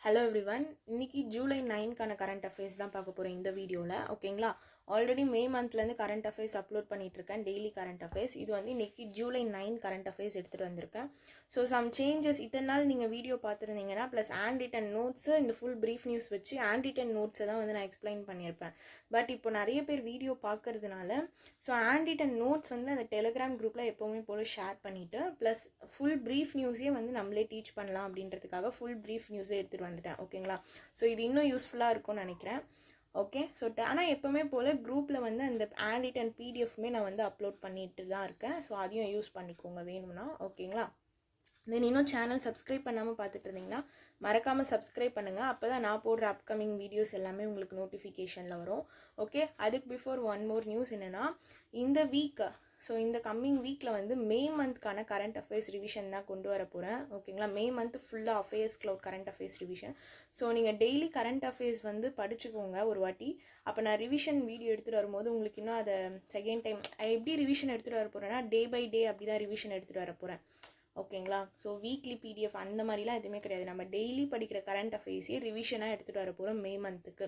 Hello everyone, இன்னைக்கு July 9க்கான current affairs தான் பார்க்க போகிறேன் இந்த வீடியோவில். ஓகேங்களா? ஆல்ரெடி மே மந்த்லேருந்து கரண்ட் அஃபேர்ஸ் அப்லோட் பண்ணிகிட்ருக்கேன், டெய்லி கரண்ட் அஃபேர்ஸ். இது வந்து இன்னைக்கு ஜூலை 9 கரண்ட் அஃபேர்ஸ் எடுத்துகிட்டு வந்திருக்கேன். ஸோ சம் சேஞ்சஸ் இத்தனை நாள் நீங்கள் வீடியோ பார்த்துருந்தீங்கன்னா ப்ளஸ் ஹேண்ட் ரிட்டன் நோட்ஸு இந்த ஃபுல் ப்ரீஃப் நியூஸ் வச்சு ஹேண்ட் ரிட்டன் நோட்ஸை தான் வந்து நான் எக்ஸ்பிளைன் பண்ணியிருப்பேன். பட் இப்போ நிறைய பேர் வீடியோ பார்க்கறதுனால ஸோ ஹேண்ட் ரிட்டன் நோட்ஸ் வந்து அந்த டெலிகிராம் குரூப்பில் எப்போவுமே போல ஷேர் பண்ணிவிட்டு ப்ளஸ் ஃபுல் ப்ரீஃப் நியூஸே வந்து நம்மளே டீச் பண்ணலாம் அப்படின்றதுக்காக ஃபுல் ப்ரீஃப் நியூஸே எடுத்துகிட்டு வந்துட்டேன். ஓகேங்களா? ஸோ இது இன்னும் யூஸ்ஃபுல்லாக இருக்கும்னு நினைக்கிறேன். ஓகே, ஸோ ஆனால் எப்போவுமே போல் குரூப்பில் வந்து அந்த ஹேண்ட் ரிட்டன் பிடிஎஃப்மே நான் வந்து அப்லோட் பண்ணிட்டு தான் இருக்கேன். ஸோ அதையும் யூஸ் பண்ணிக்கோங்க வேணும்னா. ஓகேங்களா? தென் இன்னும் சேனல் சப்ஸ்கிரைப் பண்ணாமல் பார்த்துட்டு இருந்தீங்கன்னா மறக்காமல் சப்ஸ்கிரைப் பண்ணுங்கள். அப்போ தான் நான் போடுற அப்கமிங் வீடியோஸ் எல்லாமே உங்களுக்கு நோட்டிஃபிகேஷனில் வரும். ஓகே, அதுக்கு பிஃபோர் ஒன் மோர் நியூஸ் என்னென்னா, இந்த வீக் ஸோ இந்த கம்மிங் வீக்கில் வந்து மே மந்த்க்கான கரண்ட் அஃபேர்ஸ் ரிவிஷன் தான் கொண்டு வர போகிறேன். ஓகேங்களா? மே மந்த் ஃபுல்லாக affairs cloud current affairs revision. So நீங்கள் டெய்லி கரண்ட் அஃபேர்ஸ் வந்து படிச்சுக்கோங்க ஒரு வாட்டி. அப்போ நான் ரிவிஷன் வீடியோ எடுத்துகிட்டு வரும்போது உங்களுக்கு இன்னும் அதை செகண்ட் டைம் எப்படி ரிவிஷன் எடுத்துகிட்டு வர போகிறேன்னா டே பை டே அப்படி தான் ரிவிஷன் எடுத்துகிட்டு வர போகிறேன். ஓகேங்களா? ஸோ வீக்லி பிடிஎஃப் அந்த மாதிரிலாம் எதுவுமே கிடையாது. நம்ம டெய்லி படிக்கிற கரண்ட் அஃபேர்ஸே ரிவிஷனாக எடுத்துகிட்டு வர போகிறோம் மே மந்த்துக்கு.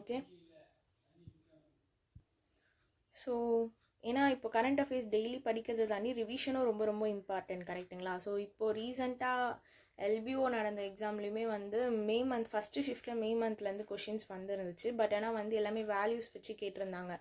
ஓகே, ஸோ ஏன்னா இப்போ கரண்ட் அஃபேர்ஸ் டெய்லி படிக்கிறது தாண்டி ரிவிஷனும் ரொம்ப ரொம்ப இம்பார்ட்டன்ட். கரெக்டுங்களா? ஸோ இப்போது ரீசெண்டாக எல்பிஓ நடந்த எக்ஸாம்லேயுமே வந்து மே மந்த் ஃபஸ்ட்டு ஷிஃப்ட்டில் மே மந்த்லேருந்து கொஷின்ஸ் வந்துருந்துச்சு. பட் ஆனால் வந்து எல்லாமே வேல்யூஸ் வச்சு கேட்டிருந்தாங்க.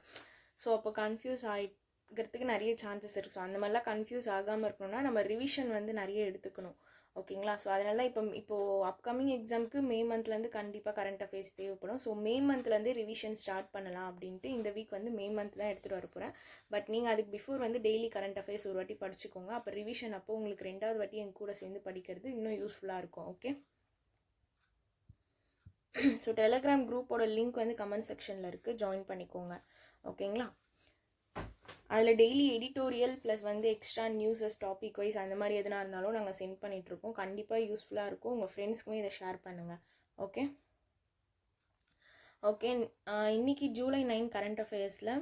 ஸோ அப்போ கன்ஃபியூஸ் ஆகிக்கிறதுக்கு நிறைய சான்சஸ் இருக்குது. ஸோ அந்த மாதிரிலாம் கன்ஃபியூஸ் ஆகாமல் இருக்கணும்னா நம்ம ரிவிஷன் வந்து நிறைய எடுத்துக்கணும். ஓகேங்களா? ஸோ அதனால இப்போது அப்கமிங் எக்ஸாமுக்கு மே மந்த்லேருந்து கண்டிப்பாக கரண்ட் அஃபேர்ஸ் தேவைப்படும். ஸோ மே மந்த்லேருந்து ரிவிஷன் ஸ்டார்ட் பண்ணலாம் அப்படின்ட்டு இந்த வீக் வந்து மே மந்த் தான் எடுத்துகிட்டு வர போகிறேன். பட் நீங்கள் அதுக்கு பிஃபோர் வந்து டெய்லி கரண்ட் அஃபேர்ஸ் ஒரு வாட்டி படிச்சுக்கோங்க. அப்போ ரிவிஷன் அப்போ உங்களுக்கு ரெண்டாவது வாட்டி என் கூட சேர்ந்து படிக்கிறது இன்னும் யூஸ்ஃபுல்லாக இருக்கும். ஓகே, ஸோ டெலிகிராம் குரூப்போட லிங்க் வந்து கமெண்ட் செக்ஷனில் இருக்குது, ஜாயின் பண்ணிக்கோங்க. ஓகேங்களா? அதில் டெய்லி எடிட்டோரியல் ப்ளஸ் வந்து எக்ஸ்ட்ரா நியூஸஸ் டாபிக் வைஸ் அந்த மாதிரி எதுனா இருந்தாலும் நாங்கள் சென்ட் பண்ணிகிட்ருக்கோம். கண்டிப்பாக யூஸ்ஃபுல்லாக இருக்கும். உங்கள் ஃப்ரெண்ட்ஸ்க்குமே இதை ஷேர் பண்ணுங்கள். ஓகே ஓகே இன்றைக்கி ஜூலை 9 கரண்ட் அஃபேர்ஸில்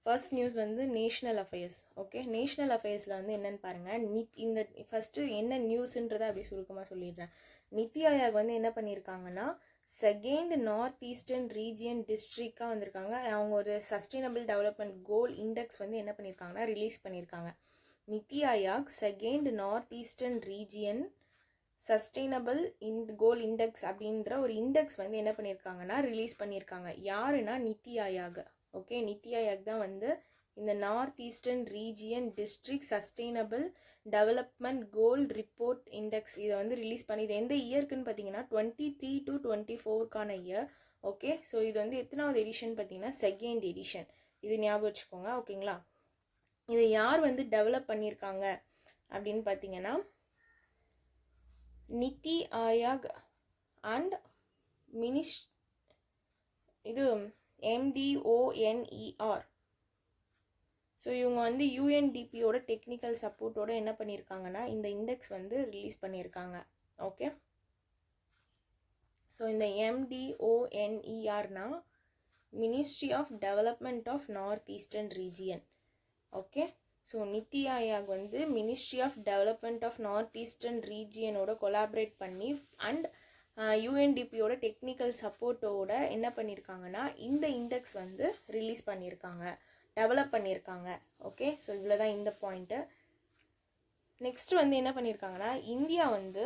ஃபர்ஸ்ட் நியூஸ் வந்து நேஷ்னல் அஃபேர்ஸ். ஓகே, நேஷ்னல் அஃபேர்ஸில் வந்து என்னென்னு பாருங்கள். இந்த ஃபஸ்ட்டு என்ன நியூஸுன்றதை அப்படி சுருக்கமாக சொல்லிடுறேன். நித்தி ஆயோக் வந்து என்ன பண்ணியிருக்காங்கன்னா செகண்ட் நார்த் ஈஸ்டர்ன் ரீஜியன் டிஸ்ட்ரிக்டாக வந்திருக்காங்க. அவங்க ஒரு சஸ்டைனபிள் டெவலப்மெண்ட் கோல் இண்டெக்ஸ் வந்து என்ன பண்ணியிருக்காங்கன்னா ரிலீஸ் பண்ணியிருக்காங்க. NITI Aayog second north eastern region sustainable goal index அப்படின்ற ஒரு இண்டெக்ஸ் வந்து என்ன பண்ணியிருக்காங்கன்னா ரிலீஸ் பண்ணியிருக்காங்க. யாருன்னா நித்தி ஆயோக். ஓகே, நித்தி ஆயோக் தான் வந்து இந்த north eastern region district sustainable development goal report index இதை வந்து ரிலீஸ் பண்ணி இது எந்த இயர்க்குன்னு பார்த்தீங்கன்னா 23 to 24 இயர். ஓகே, ஸோ இது வந்து எத்தனாவது எடிஷன் பார்த்தீங்கன்னா செகண்ட் எடிஷன். இது ஞாபகம் வச்சுக்கோங்க. ஓகேங்களா? இதை யார் வந்து டெவலப் பண்ணியிருக்காங்க அப்படின்னு பார்த்தீங்கன்னா நித்தி ஆயோக் அண்ட் இது MDONER. ஸோ இவங்க வந்து UNDPயோட டெக்னிக்கல் சப்போர்ட்டோட என்ன பண்ணியிருக்காங்கன்னா இந்த இண்டெக்ஸ் வந்து ரிலீஸ் பண்ணியிருக்காங்க. ஓகே, ஸோ இந்த MDONERனா ministry of development of north eastern region. Okay, so NITI Aayog வந்து ministry of development of north eastern ரீஜியனோட கொலாபரேட் பண்ணி அண்ட் UNDPயோட டெக்னிக்கல் சப்போர்ட்டோட என்ன பண்ணியிருக்காங்கன்னா இந்த இண்டெக்ஸ் வந்து ரிலீஸ் பண்ணியிருக்காங்க, டெவலப் பண்ணியிருக்காங்க. ஓகே, ஸோ இவ்வளோ தான் இந்த பாயிண்ட்டு. நெக்ஸ்ட்டு வந்து என்ன பண்ணியிருக்காங்கன்னா இந்தியா வந்து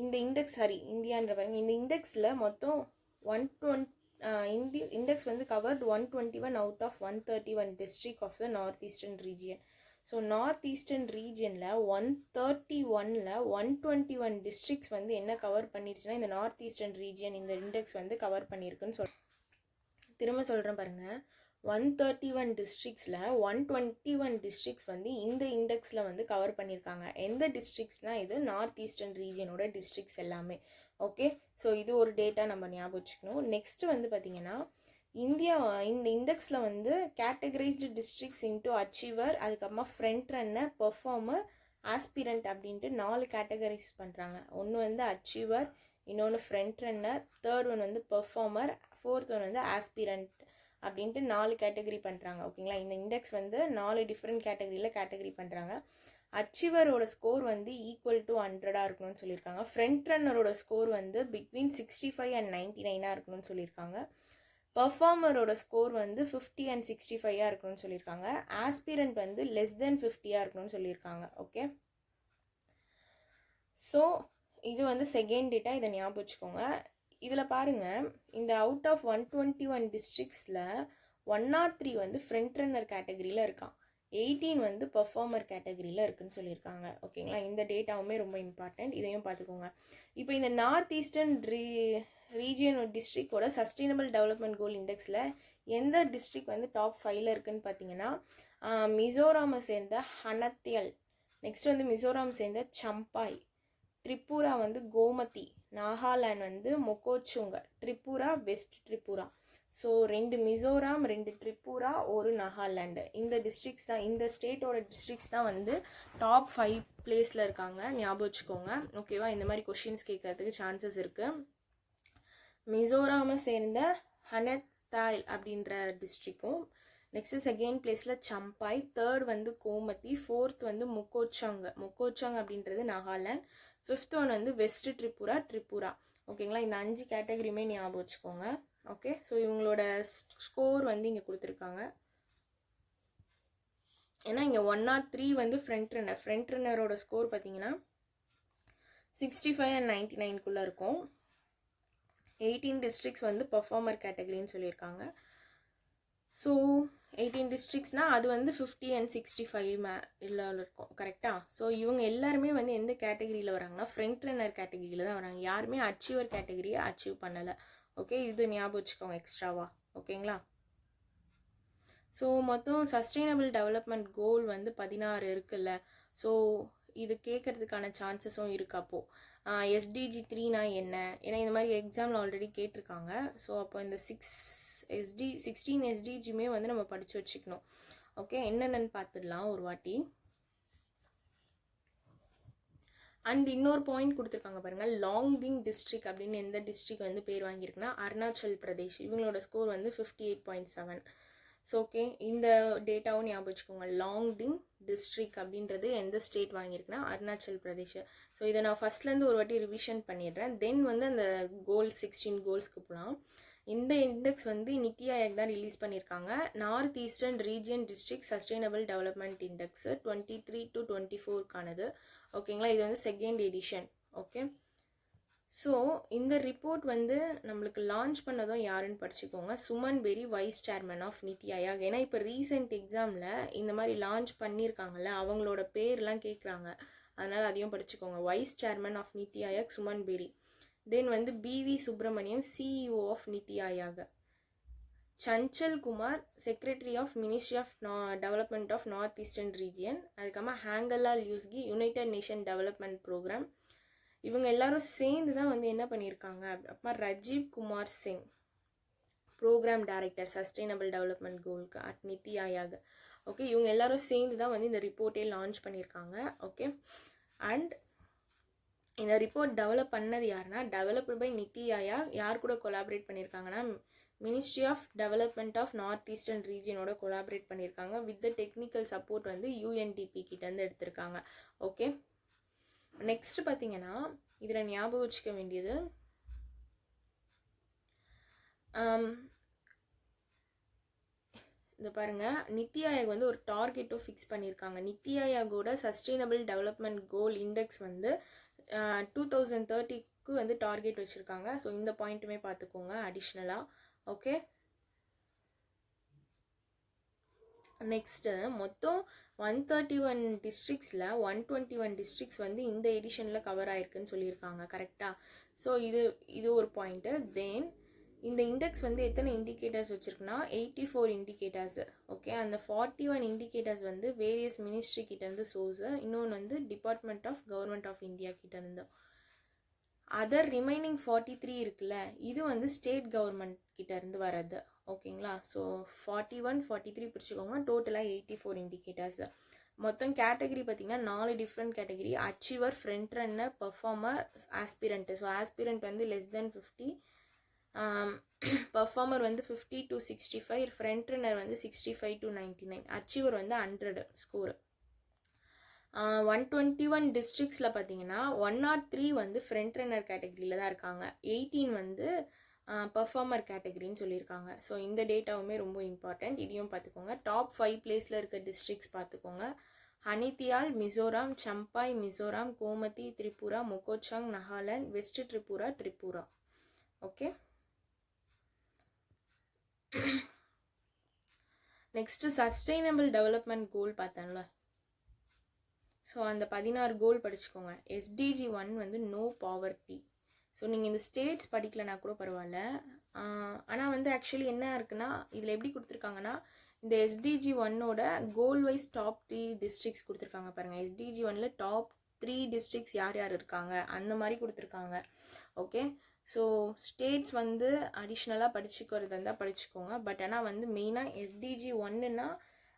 இந்த இண்டெக்ஸ் இந்தியான்ற பாருங்க, இந்த இண்டெக்ஸில் மொத்தம் 120 இண்டெக்ஸ் வந்து covered 121 out of 131 district of the north eastern region. So north eastern ரீஜியனில் 131ல் 121 டிஸ்ட்ரிக்ஸ் வந்து என்ன கவர் பண்ணிடுச்சுன்னா இந்த நார்த் ஈஸ்டர்ன் ரீஜியன் இந்த இண்டெக்ஸ் வந்து கவர் பண்ணியிருக்குன்னு திரும்ப சொல்கிறேன் பாருங்கள். 131 டிஸ்ட்ரிக்ஸில் 121 டிஸ்ட்ரிக்ஸ் வந்து இந்த இண்டெக்ஸில் வந்து கவர் பண்ணியிருக்காங்க. எந்த டிஸ்ட்ரிக்ஸ்னால் இது நார்த் ஈஸ்டர்ன் ரீஜியனோட டிஸ்ட்ரிக்ஸ் எல்லாமே. ஓகே, ஸோ இது ஒரு டேட்டா நம்ம ஞாபகம் வச்சுக்கணும். நெக்ஸ்ட்டு வந்து பார்த்திங்கன்னா இந்தியா இந்த இண்டெக்ஸில் வந்து கேட்டகரைஸ்டு டிஸ்ட்ரிக்ஸ் இன்ட்டு அச்சீவர், அதுக்கப்புறமா ஃப்ரண்ட் ரன்னர், பெர்ஃபார்மர், ஆஸ்பிரண்ட் அப்படின்ட்டு 4 கேட்டகரைஸ் பண்ணுறாங்க. ஒன்று வந்து அச்சீவர், இன்னொன்று ஃப்ரண்ட் ரன்னர், தேர்ட் ஒன் வந்து பெர்ஃபார்மர், ஃபோர்த் ஒன் வந்து ஆஸ்பிரண்ட் அப்படின்ட்டு 4 கேட்டகரி பண்ணுறாங்க. ஓகேங்களா? இந்த இண்டெக்ஸ் வந்து 4 டிஃப்ரெண்ட் கேட்டகரியில் கேட்டகரி பண்ணுறாங்க. அச்சீவரோட ஸ்கோர் வந்து ஈக்குவல் டு 100 இருக்கணும்னு சொல்லியிருக்காங்க. ஃப்ரண்ட் ரன்னரோட ஸ்கோர் வந்து பிட்வீன் 65 and 99 இருக்கணும்னு சொல்லியிருக்காங்க. பர்ஃபார்மரோட ஸ்கோர் வந்து 50 and 65 இருக்கணும்னு சொல்லியிருக்காங்க. ஆஸ்பிரண்ட் வந்து லெஸ் தென் 50 இருக்கணும்னு சொல்லியிருக்காங்க. ஓகே, ஸோ இது வந்து செகண்ட் டேட்டா, இதை ஞாபகம் வச்சுக்கோங்க. இதில் பாருங்கள், இந்த அவுட் ஆஃப் 121 டிஸ்ட்ரிக்ஸில் 103 வந்து ஃப்ரண்ட் ரன்னர் கேட்டகரியில் இருக்கான், 18 வந்து பர்ஃபார்மர் கேட்டகரியில் இருக்குன்னு சொல்லியிருக்காங்க. ஓகேங்களா, இந்த டேட்டாவுமே ரொம்ப இம்பார்ட்டண்ட், இதையும் பார்த்துக்கோங்க. இப்போ இந்த நார்த் ஈஸ்டர்ன் ரீஜியன் டிஸ்ட்ரிக்டோட சஸ்டைனபிள் டெவலப்மெண்ட் கோல் இண்டெக்ஸில் எந்த டிஸ்ட்ரிக்ட் வந்து டாப் 5ல் இருக்குதுன்னு பார்த்தீங்கன்னா, மிசோராமை சேர்ந்த ஹனத்தியல், நெக்ஸ்ட் வந்து மிசோராம் சேர்ந்த சம்பாய், திரிபுரா வந்து கோமதி, நாகாலாந்து வந்து மொக்கோச்சுங்க, திரிபுரா வெஸ்ட் திரிபுரா. ஸோ 2 மிசோராம், 2 திரிபுரா, 1 நாகாலாண்டு. இந்த டிஸ்ட்ரிக்ஸ் தான், இந்த ஸ்டேட்டோட டிஸ்ட்ரிக்ஸ் தான் வந்து டாப் 5 பிளேஸில் இருக்காங்க, ஞாபகம் வச்சுக்கோங்க. ஓகேவா, இந்த மாதிரி கொஷின்ஸ் கேட்கறதுக்கு சான்சஸ் இருக்குது. மிசோராமை சேர்ந்த ஹனத்தாய் அப்படின்ற டிஸ்ட்ரிக்கும், நெக்ஸ்ட் செகண்ட் பிளேஸில் சம்பாய், தேர்ட் வந்து கோமதி, ஃபோர்த் வந்து மொக்கோச்சங் அப்படின்றது நாகாலாந்து, ஃபிஃப்த் ஒன் வந்து வெஸ்ட் திரிபுரா. ஓகேங்களா, இந்த 5 கேட்டகரியுமே ஞாபகம் வச்சுக்கோங்க. ஓகே, ஸோ இவங்களோட ஸ்கோர் வந்து இங்கே கொடுத்துருக்காங்க. ஏன்னா இங்கே 103 வந்து ஃப்ரண்ட் ரன்னரோட ஸ்கோர் பார்த்தீங்கன்னா 65 and 99 இருக்கும். 18 டிஸ்ட்ரிக்ஸ் வந்து பர்ஃபார்மர் கேட்டகரின்னு சொல்லியிருக்காங்க. ஸோ 18 டிஸ்ட்ரிக்ஸ்னால் அது வந்து 50 and 65 இல்லை இருக்கும், கரெக்டாக. ஸோ இவங்க எல்லாருமே வந்து எந்த கேட்டகரியில் வராங்கன்னா ஃப்ரண்ட் ரன்னர் கேட்டகரியில் தான் வராங்க. யாருமே அச்சீவர் கேட்டகரியை அச்சீவ் பண்ணலை. ஓகே, இது ஞாபகம் வச்சுக்கோங்க எக்ஸ்ட்ராவா. ஓகேங்களா, ஸோ மொத்தம் சஸ்டைனபிள் டெவலப்மெண்ட் கோல் வந்து 16 இருக்குல்ல. ஸோ இது கேட்கறதுக்கான சான்சஸும் இருக்குது. அப்போது SDG 3னா என்ன, ஏன்னா இந்த மாதிரி எக்ஸாமில் ஆல்ரெடி கேட்டிருக்காங்க. ஸோ அப்போ இந்த 16 SDGயுமே வந்து நம்ம படித்து வச்சுக்கணும். ஓகே, என்னென்னு பார்த்துடலாம் ஒரு வாட்டி. அண்ட் இன்னொரு பாயிண்ட் கொடுத்துருக்காங்க பாருங்கள், லாங்டிங் டிஸ்ட்ரிக்ட் அப்படின்னு எந்த டிஸ்ட்ரிக்ட் வந்து பேர் வாங்கியிருக்குன்னா அருணாச்சல் பிரதேஷ். இவங்களோட ஸ்கோர் வந்து 58.7. ஸோ ஓகே, இந்த டேட்டாவும் ஞாபகம் வச்சுக்கோங்க. லாங்டிங் டிஸ்ட்ரிக்ட் அப்படின்றது எந்த ஸ்டேட் வாங்கியிருக்குன்னா அருணாச்சல் பிரதேஷ். ஸோ இதை நான் ஃபஸ்ட்லேருந்து ஒரு வாட்டி ரிவிஷன் பண்ணிடுறேன், தென் வந்து அந்த 16 கோல்ஸ்க்கு போகலாம். இந்த இண்டெக்ஸ் வந்து நித்தி ஆயோக் தான் ரிலீஸ் பண்ணியிருக்காங்க. North eastern region district sustainable development index 23 to 24க்கானது. ஓகேங்களா, இது வந்து செகண்ட் எடிஷன். ஓகே, ஸோ இந்த ரிப்போர்ட் வந்து நம்மளுக்கு லான்ச் பண்ணதும் யாருன்னு படிச்சுக்கோங்க, Suman Bery, vice chairman of NITI Aayog. ஏன்னா இப்போ ரீசெண்ட் எக்ஸாமில் இந்த மாதிரி லான்ச் பண்ணியிருக்காங்கல்ல, அவங்களோட பேர்லாம் கேட்குறாங்க, அதனால் அதையும் படிச்சுக்கோங்க. Vice chairman of NITI Aayog Suman Bery. Then வந்து BV Subrahmanyam, CEO of NITI Aayog. Chanchal Kumar, secretary of ministry of development of north eastern region. அதுக்கப்புறமா ஹேங்கலால் யூஸ்கி, யுனைடெட் நேஷன் டெவலப்மெண்ட் ப்ரோக்ராம். இவங்க எல்லாரும் சேர்ந்து தான் வந்து என்ன பண்ணியிருக்காங்க. அப்புறமா Rajiv Kumar Singh, programme director sustainable development கோலுக்கு அட் நித்தி ஆயோக். ஓகே, இவங்க எல்லாரும் சேர்ந்து தான் வந்து இந்த ரிப்போர்ட்டே லான்ச் பண்ணியிருக்காங்க. ஓகே, அண்ட் இந்த ரிப்போர்ட் டெவலப் பண்ணது யாருன்னா டெவலப்டு பை நித்தி ஆயோக். யார் கூட கொலாபரேட் பண்ணியிருக்காங்கன்னா ministry of development of north eastern ரீஜியனோட கொலாபரேட் பண்ணியிருக்காங்க. வித் த டெக்னிக்கல் சப்போர்ட் வந்து UNDP கிட்டேருந்து எடுத்திருக்காங்க. ஓகே, நெக்ஸ்ட் பார்த்தீங்கன்னா இதில் ஞாபகம் வச்சுக்க வேண்டியது இந்த பாருங்கள், நித்தி ஆயோக் வந்து ஒரு டார்கெட்டும் ஃபிக்ஸ் பண்ணியிருக்காங்க. நித்தி ஆயோகோட சஸ்டைனபிள் டெவலப்மெண்ட் கோல் இண்டெக்ஸ் வந்து 2030க்கு வந்து டார்கெட் வச்சுருக்காங்க. ஸோ இந்த பாயிண்ட்டுமே பார்த்துக்கோங்க அடிஷ்னலாக. ஓகே, நெக்ஸ்ட்டு மொத்தம் 131 டிஸ்ட்ரிக்ஸில் 121 டிஸ்ட்ரிக்ஸ் வந்து இந்த எடிஷனில் கவர் ஆயிருக்குன்னு சொல்லியிருக்காங்க, கரெக்டாக. ஸோ இது ஒரு பாயிண்ட்டு. தென் இந்த இண்டெக்ஸ் வந்து எத்தனை இண்டிகேட்டர்ஸ் வச்சுருக்குன்னா 84 இண்டிகேட்டர்ஸ். ஓகே, அந்த 41 இண்டிகேட்டர்ஸ் வந்து வேரியஸ் மினிஸ்ட்ரி கிட்டேருந்து சோர்ஸு, இன்னொன்று வந்து department of government of India கிட்டேருந்து. அதர் ரிமைனிங் 43 இருக்குல்ல, இது வந்து ஸ்டேட் கவர்மெண்ட் கிட்டேருந்து வர்றது. ஓகேங்களா, ஸோ 41 43 பிடிச்சிக்கோங்க, டோட்டலாக 84 இண்டிகேட்டர்ஸ். மொத்தம் கேட்டகரி பார்த்திங்கன்னா 4 different category: achiever, front runner, performer, aspirant. So aspirant வந்து லெஸ் தென் 50, பர்ஃபார்மர் வந்து 50 to 65, ஃப்ரண்ட் ரன்னர் வந்து 65 to 99, அச்சீவர் வந்து 100 ஸ்கோரு. 121 டிஸ்ட்ரிக்ஸில் பார்த்தீங்கன்னா 103 வந்து ஃப்ரண்ட் ரன்னர் கேட்டகரியில் தான் இருக்காங்க. 18 வந்து பர்ஃபார்மர் கேட்டகரின்னு சொல்லியிருக்காங்க. ஸோ இந்த டேட்டாவுமே ரொம்ப இம்பார்ட்டண்ட், இதையும் பார்த்துக்கோங்க. டாப் 5 பிளேஸில் இருக்க டிஸ்ட்ரிக்ஸ் பார்த்துக்கோங்க. Hnahthial Mizoram, Champhai Mizoram, Gomati Tripura, Mokokchung Nagaland, west Tripura. Okay, next sustainable development goal பார்த்தேன்ல, ஸோ அந்த 16 கோல் படிச்சுக்கோங்க. SDG 1 வந்து நோ பாவர்ட்டி. ஸோ நீங்கள் இந்த ஸ்டேட்ஸ் படிக்கலைன்னா கூட பரவாயில்ல, ஆனால் வந்து ஆக்சுவலி என்ன இருக்குன்னா இதில் எப்படி கொடுத்துருக்காங்கன்னா இந்த SDG 1ஓட கோல் வைஸ் டாப் 3 டிஸ்ட்ரிக்ஸ் கொடுத்துருக்காங்க பாருங்கள். SDG 1ல் டாப் 3 டிஸ்ட்ரிக்ஸ் யார் யார் இருக்காங்க அந்த மாதிரி கொடுத்துருக்காங்க. ஓகே, ஸோ ஸ்டேட்ஸ் வந்து அடிஷ்னலாக படிச்சுக்கிறது இருந்தால் படிச்சுக்கோங்க. பட் ஆனால் வந்து மெயினாக SDG 1ன்னா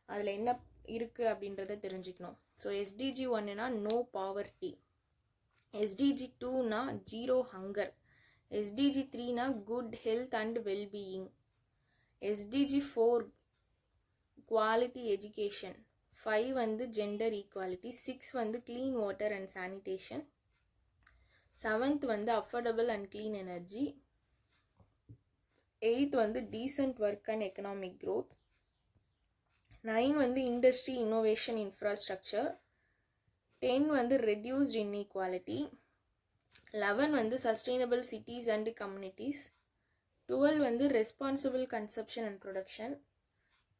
அதில் என்ன இருக்குது அப்படின்றத தெரிஞ்சுக்கணும். ஸோ SDG 1ன்னா நோ பாவர்ட்டி, SDG 2னா ஜீரோ ஹங்கர், SDG 3னா good health and wellbeing, SDG 4 quality education, 5 வந்து ஜெண்டர் ஈக்குவாலிட்டி, 6 வந்து clean water and sanitation, 7th வந்து affordable and clean energy, 8th வந்து descent work and economic growth, 9 வந்து industry innovation infrastructure, 10 வந்து reduced inequality, 11 வந்து sustainable cities and communities, 12 வந்து responsible consumption and production,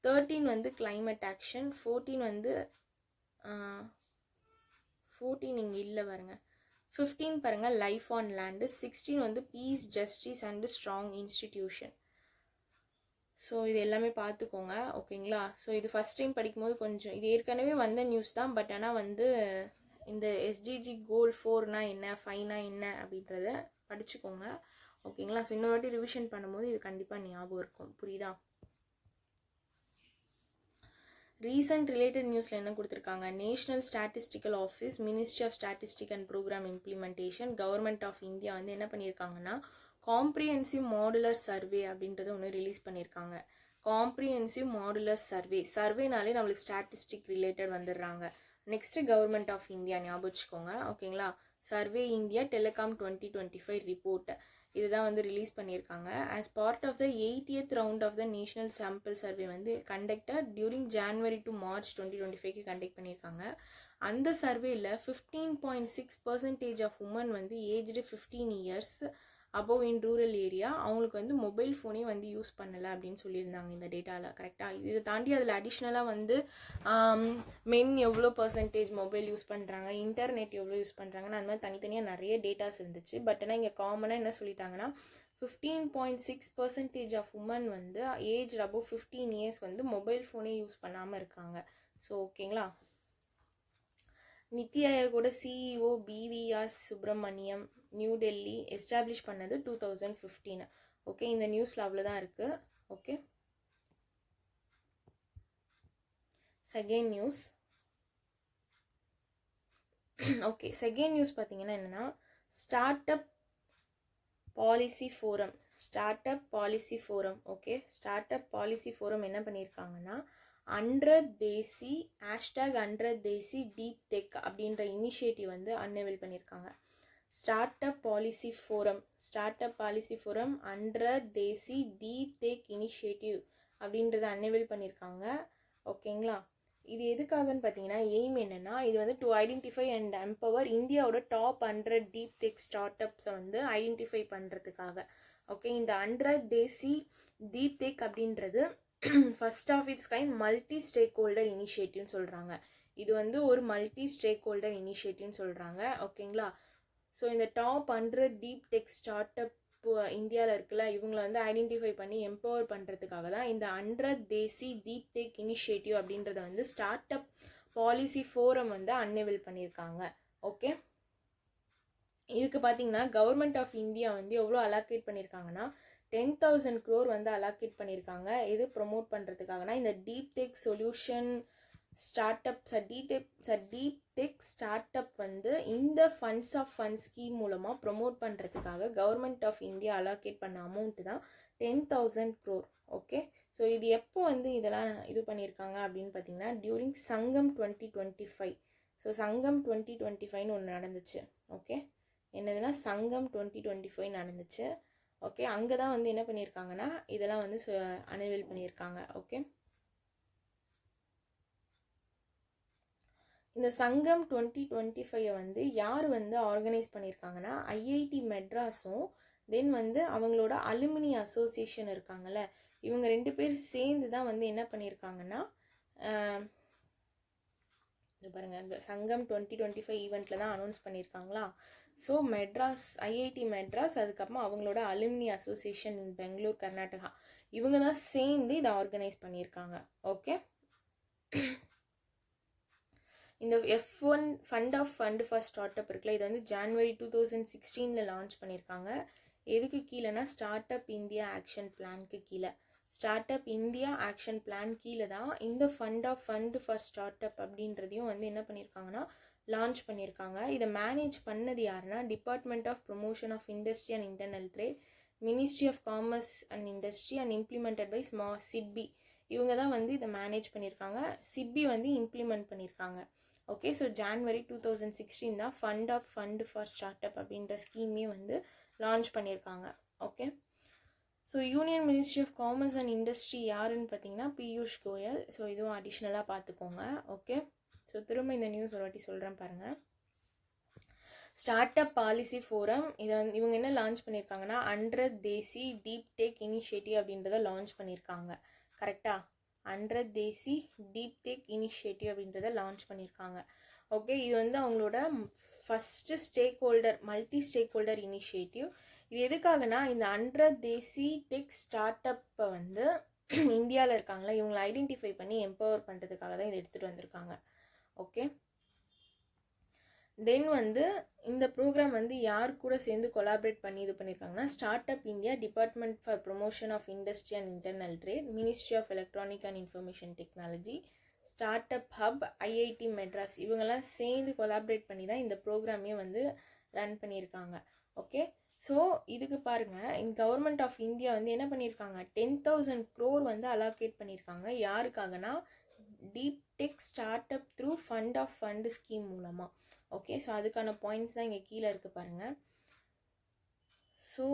13 வந்து climate action, 14 வந்து 14 இங்கே இல்லை பாருங்க, 15 பாருங்க லைஃப் ஆன் லேண்டு, 16 வந்து piece justice and strong institution. So இது எல்லாமே பார்த்துக்கோங்க, ஓகேங்களா. ஸோ இது ஃபஸ்ட் டைம் படிக்கும்போது கொஞ்சம் இது ஏற்கனவே வந்த நியூஸ் தான், பட் ஆனால் வந்து இந்த SDG கோல் 4னா என்ன, 5னா என்ன அப்படின்றத படிச்சுக்கோங்க, ஓகேங்களா. ஸோ இன்னொரு வாட்டி ரிவிஷன் பண்ணும்போது இது கண்டிப்பாக ஞாபகம் இருக்கும், புரியுதா. ரீசன்ட் ரிலேட்டட் நியூஸில் என்ன கொடுத்துருக்காங்க, national statistical office, ministry of statistic and programme implementation, government of India வந்து என்ன பண்ணியிருக்காங்கன்னா காம்ப்ரிஹென்சிவ் மாடுலர் சர்வே அப்படின்றத ஒன்று ரிலீஸ் பண்ணியிருக்காங்க. காம்ப்ரிஹென்சிவ் மாடுலர் சர்வேனாலே நம்மளுக்கு ஸ்டாட்டிஸ்டிக் ரிலேட்டட் வந்துடுறாங்க. நெக்ஸ்ட் கவர்மெண்ட் ஆஃப் இந்தியா ஞாபகம் வச்சுக்கோங்க, ஓகேங்களா. சர்வே இந்தியா டெலிகாம் 2025 ரிப்போர்ட் இதுதான் வந்து ரிலீஸ் பண்ணியிருக்காங்க. As part of the 80th round of the national sample survey வந்து conducted during January to March 2025 conduct பண்ணியிருக்காங்க. அந்த சர்வேல 15.6% ஆஃப் உமன் வந்து aged 15 years above in rural area அவங்களுக்கு வந்து மொபைல் ஃபோனே வந்து யூஸ் பண்ணலை அப்படின்னு சொல்லியிருந்தாங்க இந்த டேட்டாவில், கரெக்டாக. இதை தாண்டி அதில் அடிஷ்னலாக வந்து மென் எவ்வளோ பர்சன்டேஜ் மொபைல் யூஸ் பண்ணுறாங்க, இன்டர்நெட் எவ்வளோ யூஸ் பண்ணுறாங்கன்னு அந்த மாதிரி தனித்தனியாக நிறைய டேட்டாஸ் இருந்துச்சு. பட் ஆனால் இங்கே காமனாக என்ன சொல்லிட்டாங்கன்னா 15.6% ஆஃப் உமன் வந்து ஏஜ் அபவ் 15 இயர்ஸ் வந்து மொபைல் ஃபோனே யூஸ் பண்ணாமல் இருக்காங்க. ஸோ ஓகேங்களா. NITI ஆயோகோட CEO BVR Subramaniam new Delhi establish பண்ணது 2015. ஓகே, இந்த நியூஸில் அவ்வளோதான் இருக்குது. Okay, second news. Okay, second news பார்த்தீங்கன்னா என்னென்னா start up policy forum. Okay, start up policy forum என்ன பண்ணியிருக்காங்கன்னா 100 தேசி டீப் டெக் அப்படின்ற இனிஷியேட்டிவ் வந்து அன்வேல் பண்ணியிருக்காங்க. Start up policy forum 100 Desi deep tech initiative அப்படின்றத அன்வேல் பண்ணியிருக்காங்க, ஓகேங்களா. இது எதுக்காகன்னு பார்த்தீங்கன்னா எய்ம் என்னென்னா இது வந்து டு ஐடென்டிஃபை அண்ட் எம்பவர் இந்தியாவோட டாப் 100 டீப் டெக் ஸ்டார்ட் அப்ஸை வந்து ஐடென்டிஃபை பண்ணுறதுக்காக. ஓகே, இந்த 100 தேசி டீப் டெக் அப்படின்றது first of its kind multi stakeholder இனிஷியேட்டிவ்னு சொல்கிறாங்க. இது வந்து ஒரு மல்டி ஸ்டேக் ஹோல்டர் இனிஷியேட்டிவ்னு சொல்கிறாங்க, ஓகேங்களா. ஸோ இந்த டாப் 100 டீப் டெக் ஸ்டார்ட் அப் இந்தியாவில் இருக்குல்ல, இவங்களை வந்து ஐடென்டிஃபை பண்ணி எம்பவர் பண்ணுறதுக்காக தான் இந்த 100 தேசி டீப் டெக் இனிஷியேட்டிவ் அப்படின்றத வந்து ஸ்டார்ட் அப் பாலிசி ஃபோரம் வந்து அன்வேல் பண்ணியிருக்காங்க. ஓகே, இதுக்கு பார்த்தீங்கன்னா கவர்மெண்ட் ஆஃப் இந்தியா வந்து எவ்வளோ அலாக்கேட் பண்ணியிருக்காங்கன்னா 10,000 crore வந்து அலாக்கேட் பண்ணியிருக்காங்க. இது ப்ரொமோட் பண்ணுறதுக்காகனா இந்த deep tech solution start up deep tech start அப் வந்து இந்த ஃபண்ட்ஸ் ஸ்கீம் மூலமாக ப்ரொமோட் பண்ணுறதுக்காக கவர்மெண்ட் ஆஃப் இந்தியா அலாக்கேட் பண்ண அமௌண்ட் தான் 10,000 crore. ஓகே, ஸோ இது எப்போ வந்து இதெல்லாம் இது பண்ணியிருக்காங்க அப்படின்னு பார்த்தீங்கன்னா டியூரிங் சங்கம் 2025. ஸோ சங்கம் 2025 ஒன்று நடந்துச்சு. ஓகே, என்னதுன்னா சங்கம் 2025 நடந்துச்சு. ஓகே, அங்கே தான் வந்து என்ன பண்ணியிருக்காங்கன்னா இதெல்லாம் வந்து அனவீல் பண்ணியிருக்காங்க. ஓகே, இந்த சங்கம் 2025 வந்து யார் வந்து ஆர்கனைஸ் பண்ணியிருக்காங்கன்னா ஐஐடி மெட்ராஸும் தென் வந்து அவங்களோட அலுமினி அசோசியேஷன் இருக்காங்கல்ல, இவங்க 2 பேர் சேர்ந்து தான் வந்து என்ன பண்ணியிருக்காங்கன்னா இது பாருங்கள், இந்த சங்கம் 2025 ஈவெண்ட்டில் தான் அனௌன்ஸ் பண்ணியிருக்காங்களா. ஸோ மெட்ராஸ் ஐஐடி மெட்ராஸ், அதுக்கப்புறமா அவங்களோட alumni association in Bangalore Karnataka, இவங்க தான் சேர்ந்து இதை ஆர்கனைஸ் பண்ணியிருக்காங்க. ஓகே, இந்த F1 fund of fund for start up இருக்குல்ல, இது வந்து ஜான்வரி 2016 லான்ச் பண்ணியிருக்காங்க. எதுக்கு கீழேனா ஸ்டார்ட் அப் இந்தியா ஆக்ஷன் பிளான்க்கு கீழே, start up India action plan கீழே தான் இந்த fund of fund for start up அப்படின்றதையும் வந்து என்ன பண்ணியிருக்காங்கன்னா லான்ச் பண்ணியிருக்காங்க. இதை மேனேஜ் பண்ணது யாருன்னா department of promotion of industry and internal trade, ministry of commerce and industry and implemented by SIDBI. இவங்க தான் வந்து இதை மேனேஜ் பண்ணியிருக்காங்க. சிட்பி வந்து இம்ப்ளிமெண்ட் பண்ணியிருக்காங்க. ஓகே, ஸோ ஜான்வரி 2016 தான் fund of fund for start up அப்படின்ற ஸ்கீமே வந்து லான்ச் பண்ணியிருக்காங்க. Okay, so union ministry of commerce and industry யாருன்னு பார்த்தீங்கன்னா பியூஷ் கோயல். ஸோ இதுவும் அடிஷ்னலாக பார்த்துக்கோங்க. ஓகே, ஸோ திரும்ப இந்த நியூஸ் ஒரு வாட்டி சொல்கிறேன் பாருங்கள். ஸ்டார்ட் அப் பாலிசி ஃபோரம், இதை இவங்க என்ன லான்ச் பண்ணியிருக்காங்கன்னா 100 தேசி டீப் டெக் இனிஷியேட்டிவ் அப்படின்றத லான்ச் பண்ணியிருக்காங்க. கரெக்டாக 100 தேசி டீப் டெக் இனிஷியேட்டிவ் அப்படின்றத லான்ச் பண்ணியிருக்காங்க. ஓகே, இது வந்து அவங்களோட first stakeholder multi stakeholder initiative. இது எதுக்காகனா இந்த 100 தேசி டெக் ஸ்டார்ட் அப்பை வந்து இந்தியாவில் இருக்காங்களா இவங்களை ஐடென்டிஃபை பண்ணி எம்பவர் பண்ணுறதுக்காக தான் இதை எடுத்துகிட்டு வந்திருக்காங்க. ஓகே, தென் வந்து இந்த ப்ரோக்ராம் வந்து யார் கூட சேர்ந்து கொலாபரேட் பண்ணி இது பண்ணியிருக்காங்கன்னா start up India, department for promotion of industry and internal trade, ministry of electronic and information technology, start up hub, IIT Madras, இவங்கெல்லாம் சேர்ந்து கொலாபரேட் பண்ணி தான் இந்த ப்ரோக்ராமே வந்து ரன் பண்ணியிருக்காங்க. ஓகே, ஸோ இதுக்கு பாருங்கள், இந்த கவர்மெண்ட் ஆஃப் இந்தியா வந்து என்ன பண்ணியிருக்காங்க 10,000 crore வந்து அலோகேட் பண்ணியிருக்காங்க. யாருக்காகனா deep tech start up through fund of fund scheme மூலமாக. ஓகே, ஸோ அதுக்கான பாயிண்ட்ஸ் தான் இங்கே கீழே இருக்குது பாருங்கள். ஸோ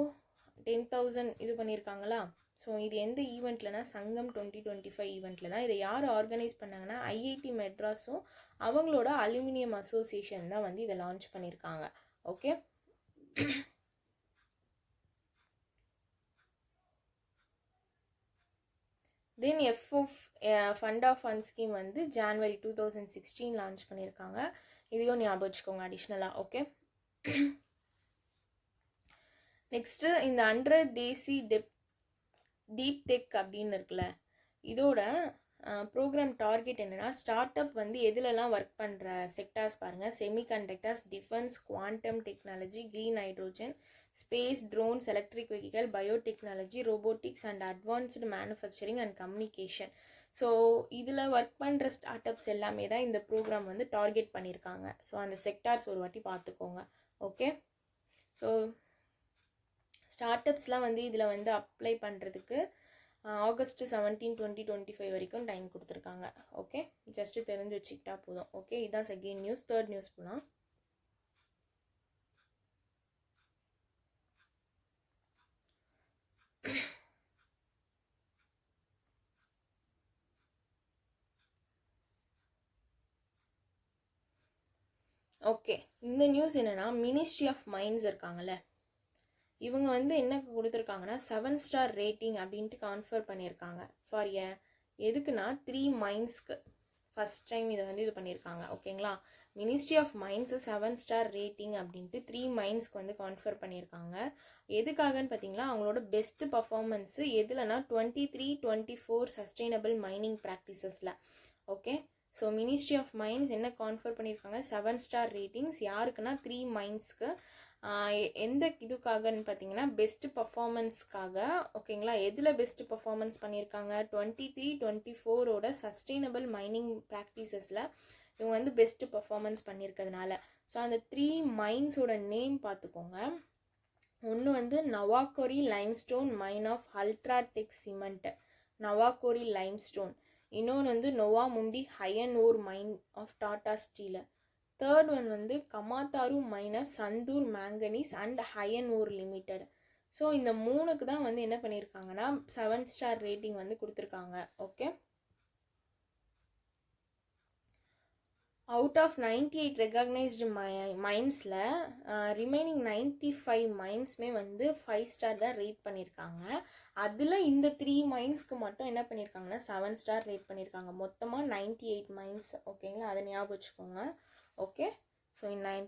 10,000 இது பண்ணியிருக்காங்களா. ஸோ இது எந்த ஈவெண்ட்லனா சங்கம் 2025 ஈவெண்ட்டில் தான். இதை யார் ஆர்கனைஸ் பண்ணாங்கன்னா ஐஐடி மெட்ராஸும் அவங்களோட அலுமினியம் அசோசியேஷன் தான் வந்து இதை லான்ச் பண்ணியிருக்காங்க. Okay, then fund of fund scheme வந்து ஜான்வரி 2016 லான்ச் பண்ணியிருக்காங்க. இதையும் ஞாபகம் வச்சுக்கோங்க அடிஷ்னலாக. ஓகே, நெக்ஸ்ட்டு இந்த 100 தேசி டீப் டெக் அப்படின்னு இருக்குல்ல, இதோட ப்ரோக்ராம் டார்கெட் என்னென்னா ஸ்டார்ட் அப் வந்து எதுலலாம் ஒர்க் பண்ணுற செக்டார்ஸ் பாருங்கள். Semiconductors, defence, quantum technology, green hydrogen, space, drones, electric vehicle, biotechnology, robotics and advanced manufacturing and communication. So இதில் ஒர்க் பண்ணுற ஸ்டார்ட் அப்ஸ் எல்லாமே தான் இந்த ப்ரோக்ராம் வந்து டார்கெட் பண்ணியிருக்காங்க. ஸோ அந்த செக்டார்ஸ் ஒரு வாட்டி பார்த்துக்கோங்க. ஓகே, ஸோ ஸ்டார்ட் அப்ஸ்லாம் வந்து இதில் வந்து அப்ளை பண்ணுறதுக்கு ஆகஸ்ட் 17, 2025 வரைக்கும் டைம் கொடுத்துருக்காங்க. ஓகே, ஜஸ்ட்டு தெரிஞ்சு வச்சுக்கிட்டா போதும். ஓகே, இதுதான் செகண்ட் நியூஸ். தேர்ட் நியூஸ் போகலாம். ஓகே, இந்த நியூஸ் என்னென்னா மினிஸ்ட்ரி ஆஃப் மைன்ஸ் இருக்காங்கல்ல, இவங்க வந்து என்ன கொடுத்துருக்காங்கன்னா 7 ஸ்டார் ரேட்டிங் அப்படின்ட்டு கான்ஃபர் பண்ணியிருக்காங்க. ஃபார் எதுக்குன்னா 3 மைன்ஸ்க்கு ஃபஸ்ட் டைம் இதை வந்து இது பண்ணியிருக்காங்க. ஓகேங்களா, ministry of mines 7 star rating அப்படின்ட்டு 3 மைன்ஸ்க்கு வந்து கான்ஃபர் பண்ணியிருக்காங்க. எதுக்காகன்னு பார்த்தீங்களா அவங்களோட பெஸ்ட் பர்ஃபார்மன்ஸு எதுலனா 23, 24 சஸ்டைனபிள் மைனிங் ப்ராக்டிசஸில். Okay, so ministry of mines என்ன கான்ஃபர் பண்ணியிருக்காங்க 7 ஸ்டார் ரேட்டிங்ஸ் யாருக்குன்னா 3 மைன்ஸ்க்கு. எந்த இதுக்காகன்னு பார்த்தீங்கன்னா பெஸ்ட் பர்ஃபார்மன்ஸ்க்காக. ஓகேங்களா, எதில் பெஸ்ட் பர்ஃபார்மன்ஸ் பண்ணியிருக்காங்க 23, 24ஓட சஸ்டைனபிள் மைனிங் ப்ராக்டிசஸில் இவங்க வந்து பெஸ்ட் பர்ஃபார்மன்ஸ் பண்ணியிருக்கிறதுனால. ஸோ அந்த 3 மைன்ஸோட நேம் பார்த்துக்கோங்க. ஒன்று வந்து நவாகோரி limestone mine of UltraTech cement, நவாகோரி லைம்ஸ்டோன். இன்னொன்று வந்து Noamundi iron ore mine of Tata steel. Third one வந்து Kamathuru mines Sandur manganese and iron ore limited. So இந்த 3க்கு தான் வந்து என்ன பண்ணியிருக்காங்கன்னா 7 ஸ்டார் ரேட்டிங் வந்து கொடுத்துருக்காங்க. ஓகே, அவுட் ஆஃப் 98 ரெகக்னைஸ்டு மைன்ஸில் ரிமைனிங் 95 மைன்ஸுமே வந்து 5 ஸ்டார் தான் ரேட் பண்ணியிருக்காங்க. அதில் இந்த 3 மைன்ஸ்க்கு மட்டும் என்ன பண்ணியிருக்காங்கன்னா 7 ஸ்டார் ரேட் பண்ணியிருக்காங்க. மொத்தமாக 98 மைன்ஸ். ஓகேங்களா, அதை ஞாபகம் வச்சுக்கோங்க. ஓகே, ஸோ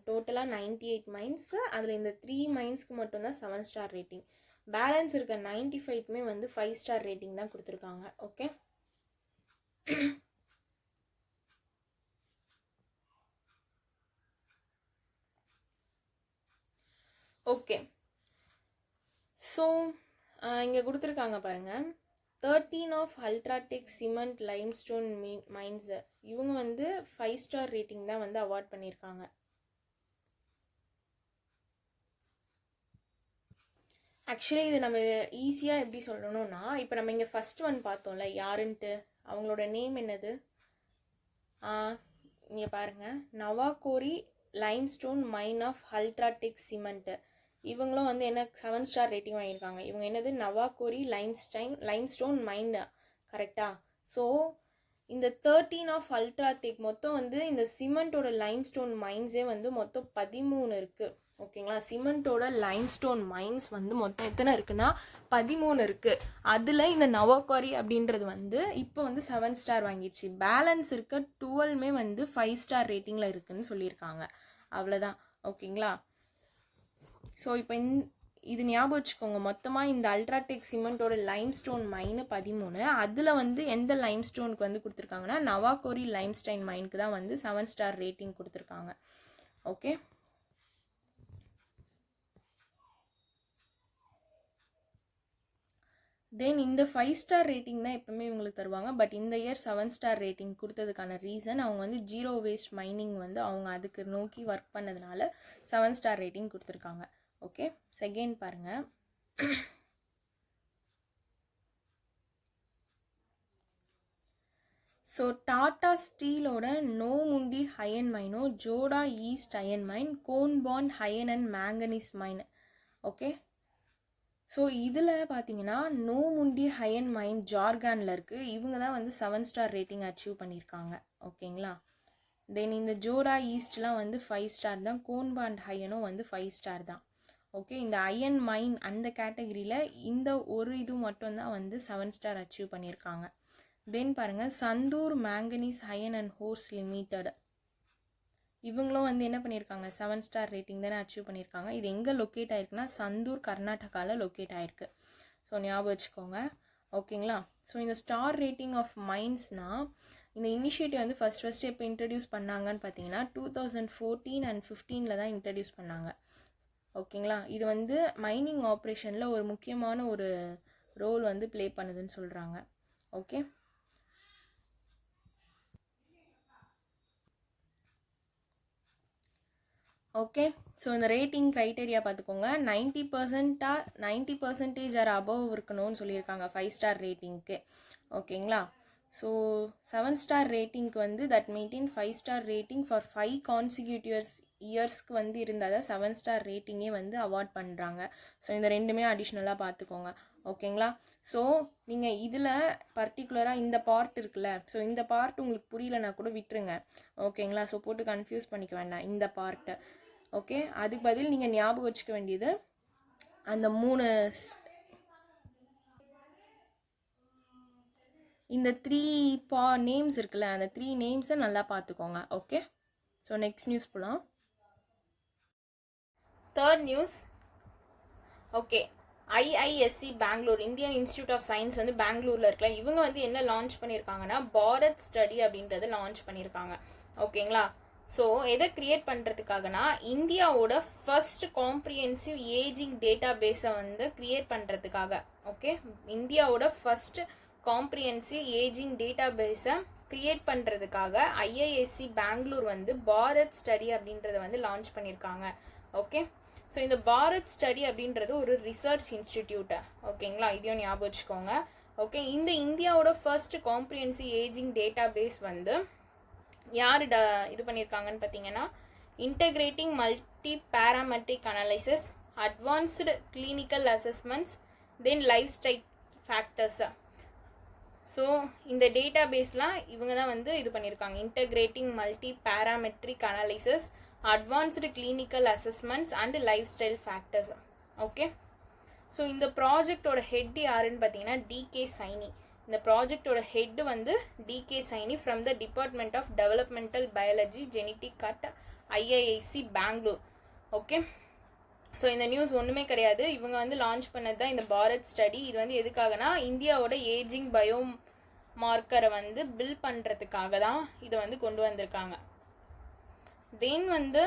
டோட்டலாக 98 மைன்ஸு, அதில் இந்த 3 மைன்ஸ்க்கு மட்டும்தான் 7 ஸ்டார் ரேட்டிங். பேலன்ஸ் இருக்க 95க்குமே வந்து 5 ஸ்டார் ரேட்டிங் தான் கொடுத்துருக்காங்க. Okay, okay. ஸோ இங்கே கொடுத்துருக்காங்க பாருங்கள், 13 of UltraTech cement limestone mines. இவங்க வந்து 5 ஸ்டார் ரேட்டிங் தான் வந்து அவார்ட் பண்ணியிருக்காங்க. ஆக்சுவலி இது நம்ம ஈஸியாக எப்படி சொல்லணும்னா, இப்போ நம்ம இங்கே ஃபஸ்ட் ஒன் பார்த்தோம்ல யாருன்ட்டு, அவங்களோட நேம் என்னது? இங்கே பாருங்கள், நவாகோரி limestone mine of UltraTech cement. இவங்களும் வந்து என்ன 7 ஸ்டார் ரேட்டிங் வாங்கியிருக்காங்க. இவங்க என்னது? நவாகோரி லைம்ஸ்டோன் மைன், கரெக்டாக? ஸோ இந்த 13 ஆஃப் அல்ட்ராடெக் மொத்தம் வந்து இந்த சிமெண்ட்டோட லைம்ஸ்டோன் மைன்ஸே வந்து மொத்தம் 13 இருக்குது. ஓகேங்களா, சிமெண்ட்டோட லைம்ஸ்டோன் மைன்ஸ் வந்து மொத்தம் எத்தனை இருக்குன்னா 13 இருக்குது. அதில் இந்த நவாகோரி அப்படின்றது வந்து இப்போ வந்து 7 ஸ்டார் வாங்கிடுச்சு. பேலன்ஸ் இருக்க 12மே வந்து 5 ஸ்டார் ரேட்டிங்கில் இருக்குதுன்னு சொல்லியிருக்காங்க. அவ்வளோதான். ஓகேங்களா, ஸோ இப்போ இது ஞாபகம் வச்சுக்கோங்க. மொத்தமாக இந்த அல்ட்ராடெக் சிமெண்ட்டோட லைம்ஸ்டோன் மைனு 13. அதில் வந்து எந்த லைம்ஸ்டோனுக்கு வந்து கொடுத்துருக்காங்கன்னா நவாகோரி லைம்ஸ்டைன் மைனுக்கு தான் வந்து 7 ஸ்டார் ரேட்டிங் கொடுத்துருக்காங்க. ஓகே, தென் இந்த 5 ஸ்டார் ரேட்டிங் தான் எப்பவுமே இவங்களுக்கு தருவாங்க. பட் இந்த இயர் 7 ஸ்டார் ரேட்டிங் கொடுத்ததுக்கான ரீசன் அவங்க வந்து ஜீரோ வேஸ்ட் மைனிங் வந்து அவங்க அதுக்கு நோக்கி ஒர்க் பண்ணதுனால 7 ஸ்டார் ரேட்டிங் கொடுத்துருக்காங்க. ஓகே, செகண்ட் பாருங்கள். ஸோ டாடா ஸ்டீலோட நோமுண்டி அயன் மைனோ, Joda east iron mine, Khondbond iron and manganese mine. Okay, so இதில் பார்த்தீங்கன்னா நோமுண்டி அயன் மைன் ஜார்கானில் இருக்குது. இவங்க தான் வந்து 7 ஸ்டார் ரேட்டிங் அச்சீவ் பண்ணியிருக்காங்க. ஓகேங்களா, தென் இந்த ஜோடா ஈஸ்ட்லாம் வந்து 5 ஸ்டார் தான். கோன்பாண்ட் அயனும் வந்து 5 ஸ்டார் தான். ஓகே, இந்த அயன் மைன் அந்த கேட்டகரியில் இந்த ஒரு இது மட்டும்தான் வந்து 7 ஸ்டார் அச்சீவ் பண்ணியிருக்காங்க. தென் பாருங்கள், Sandur manganese iron and ores limited. இவங்களும் வந்து என்ன பண்ணியிருக்காங்க 7 ஸ்டார் ரேட்டிங் தானே அச்சீவ் பண்ணியிருக்காங்க. இது எங்கே லொக்கேட் ஆயிருக்குன்னா சந்தூர் கர்நாடகாவில் லொக்கேட் ஆயிருக்கு. ஸோ ஞாபகம் வச்சுக்கோங்க. ஓகேங்களா, ஸோ இந்த ஸ்டார் ரேட்டிங் ஆஃப் மைன்ஸ்னால் இந்த இனிஷியேட்டிவ் வந்து ஃபஸ்ட் எப்போ இன்ட்ரடியூஸ் பண்ணாங்கன்னு பார்த்தீங்கன்னா 2014 and 15 தான் இன்ட்ரடியூஸ் பண்ணாங்க. ஓகேங்களா, இது வந்து மைனிங் ஆப்ரேஷனில் ஒரு முக்கியமான ஒரு ரோல் வந்து ப்ளே பண்ணுதுன்னு சொல்கிறாங்க. ஓகே, ஓகே, ஸோ இந்த ரேட்டிங் க்ரைட்டீரியா பார்த்துக்கோங்க. 90% ஆர் அபவ் இருக்கணும்னு சொல்லியிருக்காங்க 5 ஸ்டார் ரேட்டிங்க்கு. ஓகேங்களா, ஸோ 7 ஸ்டார் ரேட்டிங்க்கு வந்து that meeting 5 star rating for 5 consecutive இயர்ஸ்க்கு வந்து இருந்தால் தான் 7 ஸ்டார் ரேட்டிங்கே வந்து அவார்ட் பண்ணுறாங்க. ஸோ இந்த ரெண்டுமே அடிஷ்னலாக பார்த்துக்கோங்க. ஓகேங்களா, ஸோ நீங்கள் இதில் பர்டிகுலராக இந்த பார்ட் இருக்குல்ல, ஸோ இந்த பார்ட் உங்களுக்கு புரியலனா கூட விட்டுருங்க. ஓகேங்களா, ஸோ போட்டு கன்ஃபியூஸ் பண்ணிக்க வேண்டாம் இந்த பார்ட்டை. ஓகே, அதுக்கு பதில் நீங்கள் ஞாபகம் வச்சுக்க வேண்டியது அந்த 3 இந்த 3 நேம்ஸ் இருக்குல்ல, அந்த 3 நேம்ஸை நல்லா பார்த்துக்கோங்க. ஓகே, ஸோ நெக்ஸ்ட் நியூஸ் போகலாம். Third news. Okay, IISc Bangalore, Indian institute of science வந்து பெங்களூரில் இருக்குல்ல, இவங்க வந்து என்ன லான்ச் பண்ணியிருக்காங்கன்னா பாரத் ஸ்டடி அப்படின்றத லான்ச் பண்ணியிருக்காங்க. ஓகேங்களா, ஸோ எதை க்ரியேட் பண்ணுறதுக்காகனா இந்தியாவோட ஃபர்ஸ்ட் காம்ப்ரிஹென்சிவ் ஏஜிங் டேட்டா பேஸை வந்து க்ரியேட் பண்ணுறதுக்காக. ஓகே, இந்தியாவோட ஃபர்ஸ்ட் காம்ப்ரிஹென்சிவ் ஏஜிங் டேட்டா பேஸை க்ரியேட் பண்ணுறதுக்காக ஐஐஎஸ்சி பெங்களூர் வந்து பாரத் ஸ்டடி அப்படின்றத வந்து லான்ச் பண்ணியிருக்காங்க. ஓகே, ஸோ இந்த பாரத் ஸ்டடி அப்படின்றது ஒரு ரிசர்ச் இன்ஸ்டிடியூட்டு. ஓகேங்களா, இதையும் ஞாபகம் வச்சுக்கோங்க. ஓகே, இந்த இந்தியாவோட first comprehensive ageing database வந்து யார் இது பண்ணியிருக்காங்கன்னு பார்த்தீங்கன்னா integrating multi-parametric analysis, advanced clinical assessments, then lifestyle factors. So இந்த டேட்டா பேஸ்லாம் இவங்க தான் வந்து இது பண்ணியிருக்காங்க. Integrating multi parametric analysis, advanced clinical assessments and lifestyle factors. Okay, so இந்த ப்ராஜெக்டோட ஹெட் யாருன்னு பார்த்தீங்கன்னா டிகே சைனி. இந்த ப்ராஜெக்டோட ஹெட் வந்து D K Saini from the department of developmental biology genetic at IISc Bangalore. Okay, so இந்த நியூஸ் ஒன்றுமே கிடையாது, இவங்க வந்து லான்ச் பண்ணது தான் இந்த பாரத் ஸ்டடி. இது வந்து எதுக்காகனா இந்தியாவோட ஏஜிங் பயோ மார்க்கரை வந்து பில் பண்ணுறதுக்காக தான் இதை வந்து கொண்டு வந்திருக்காங்க. தென் வந்து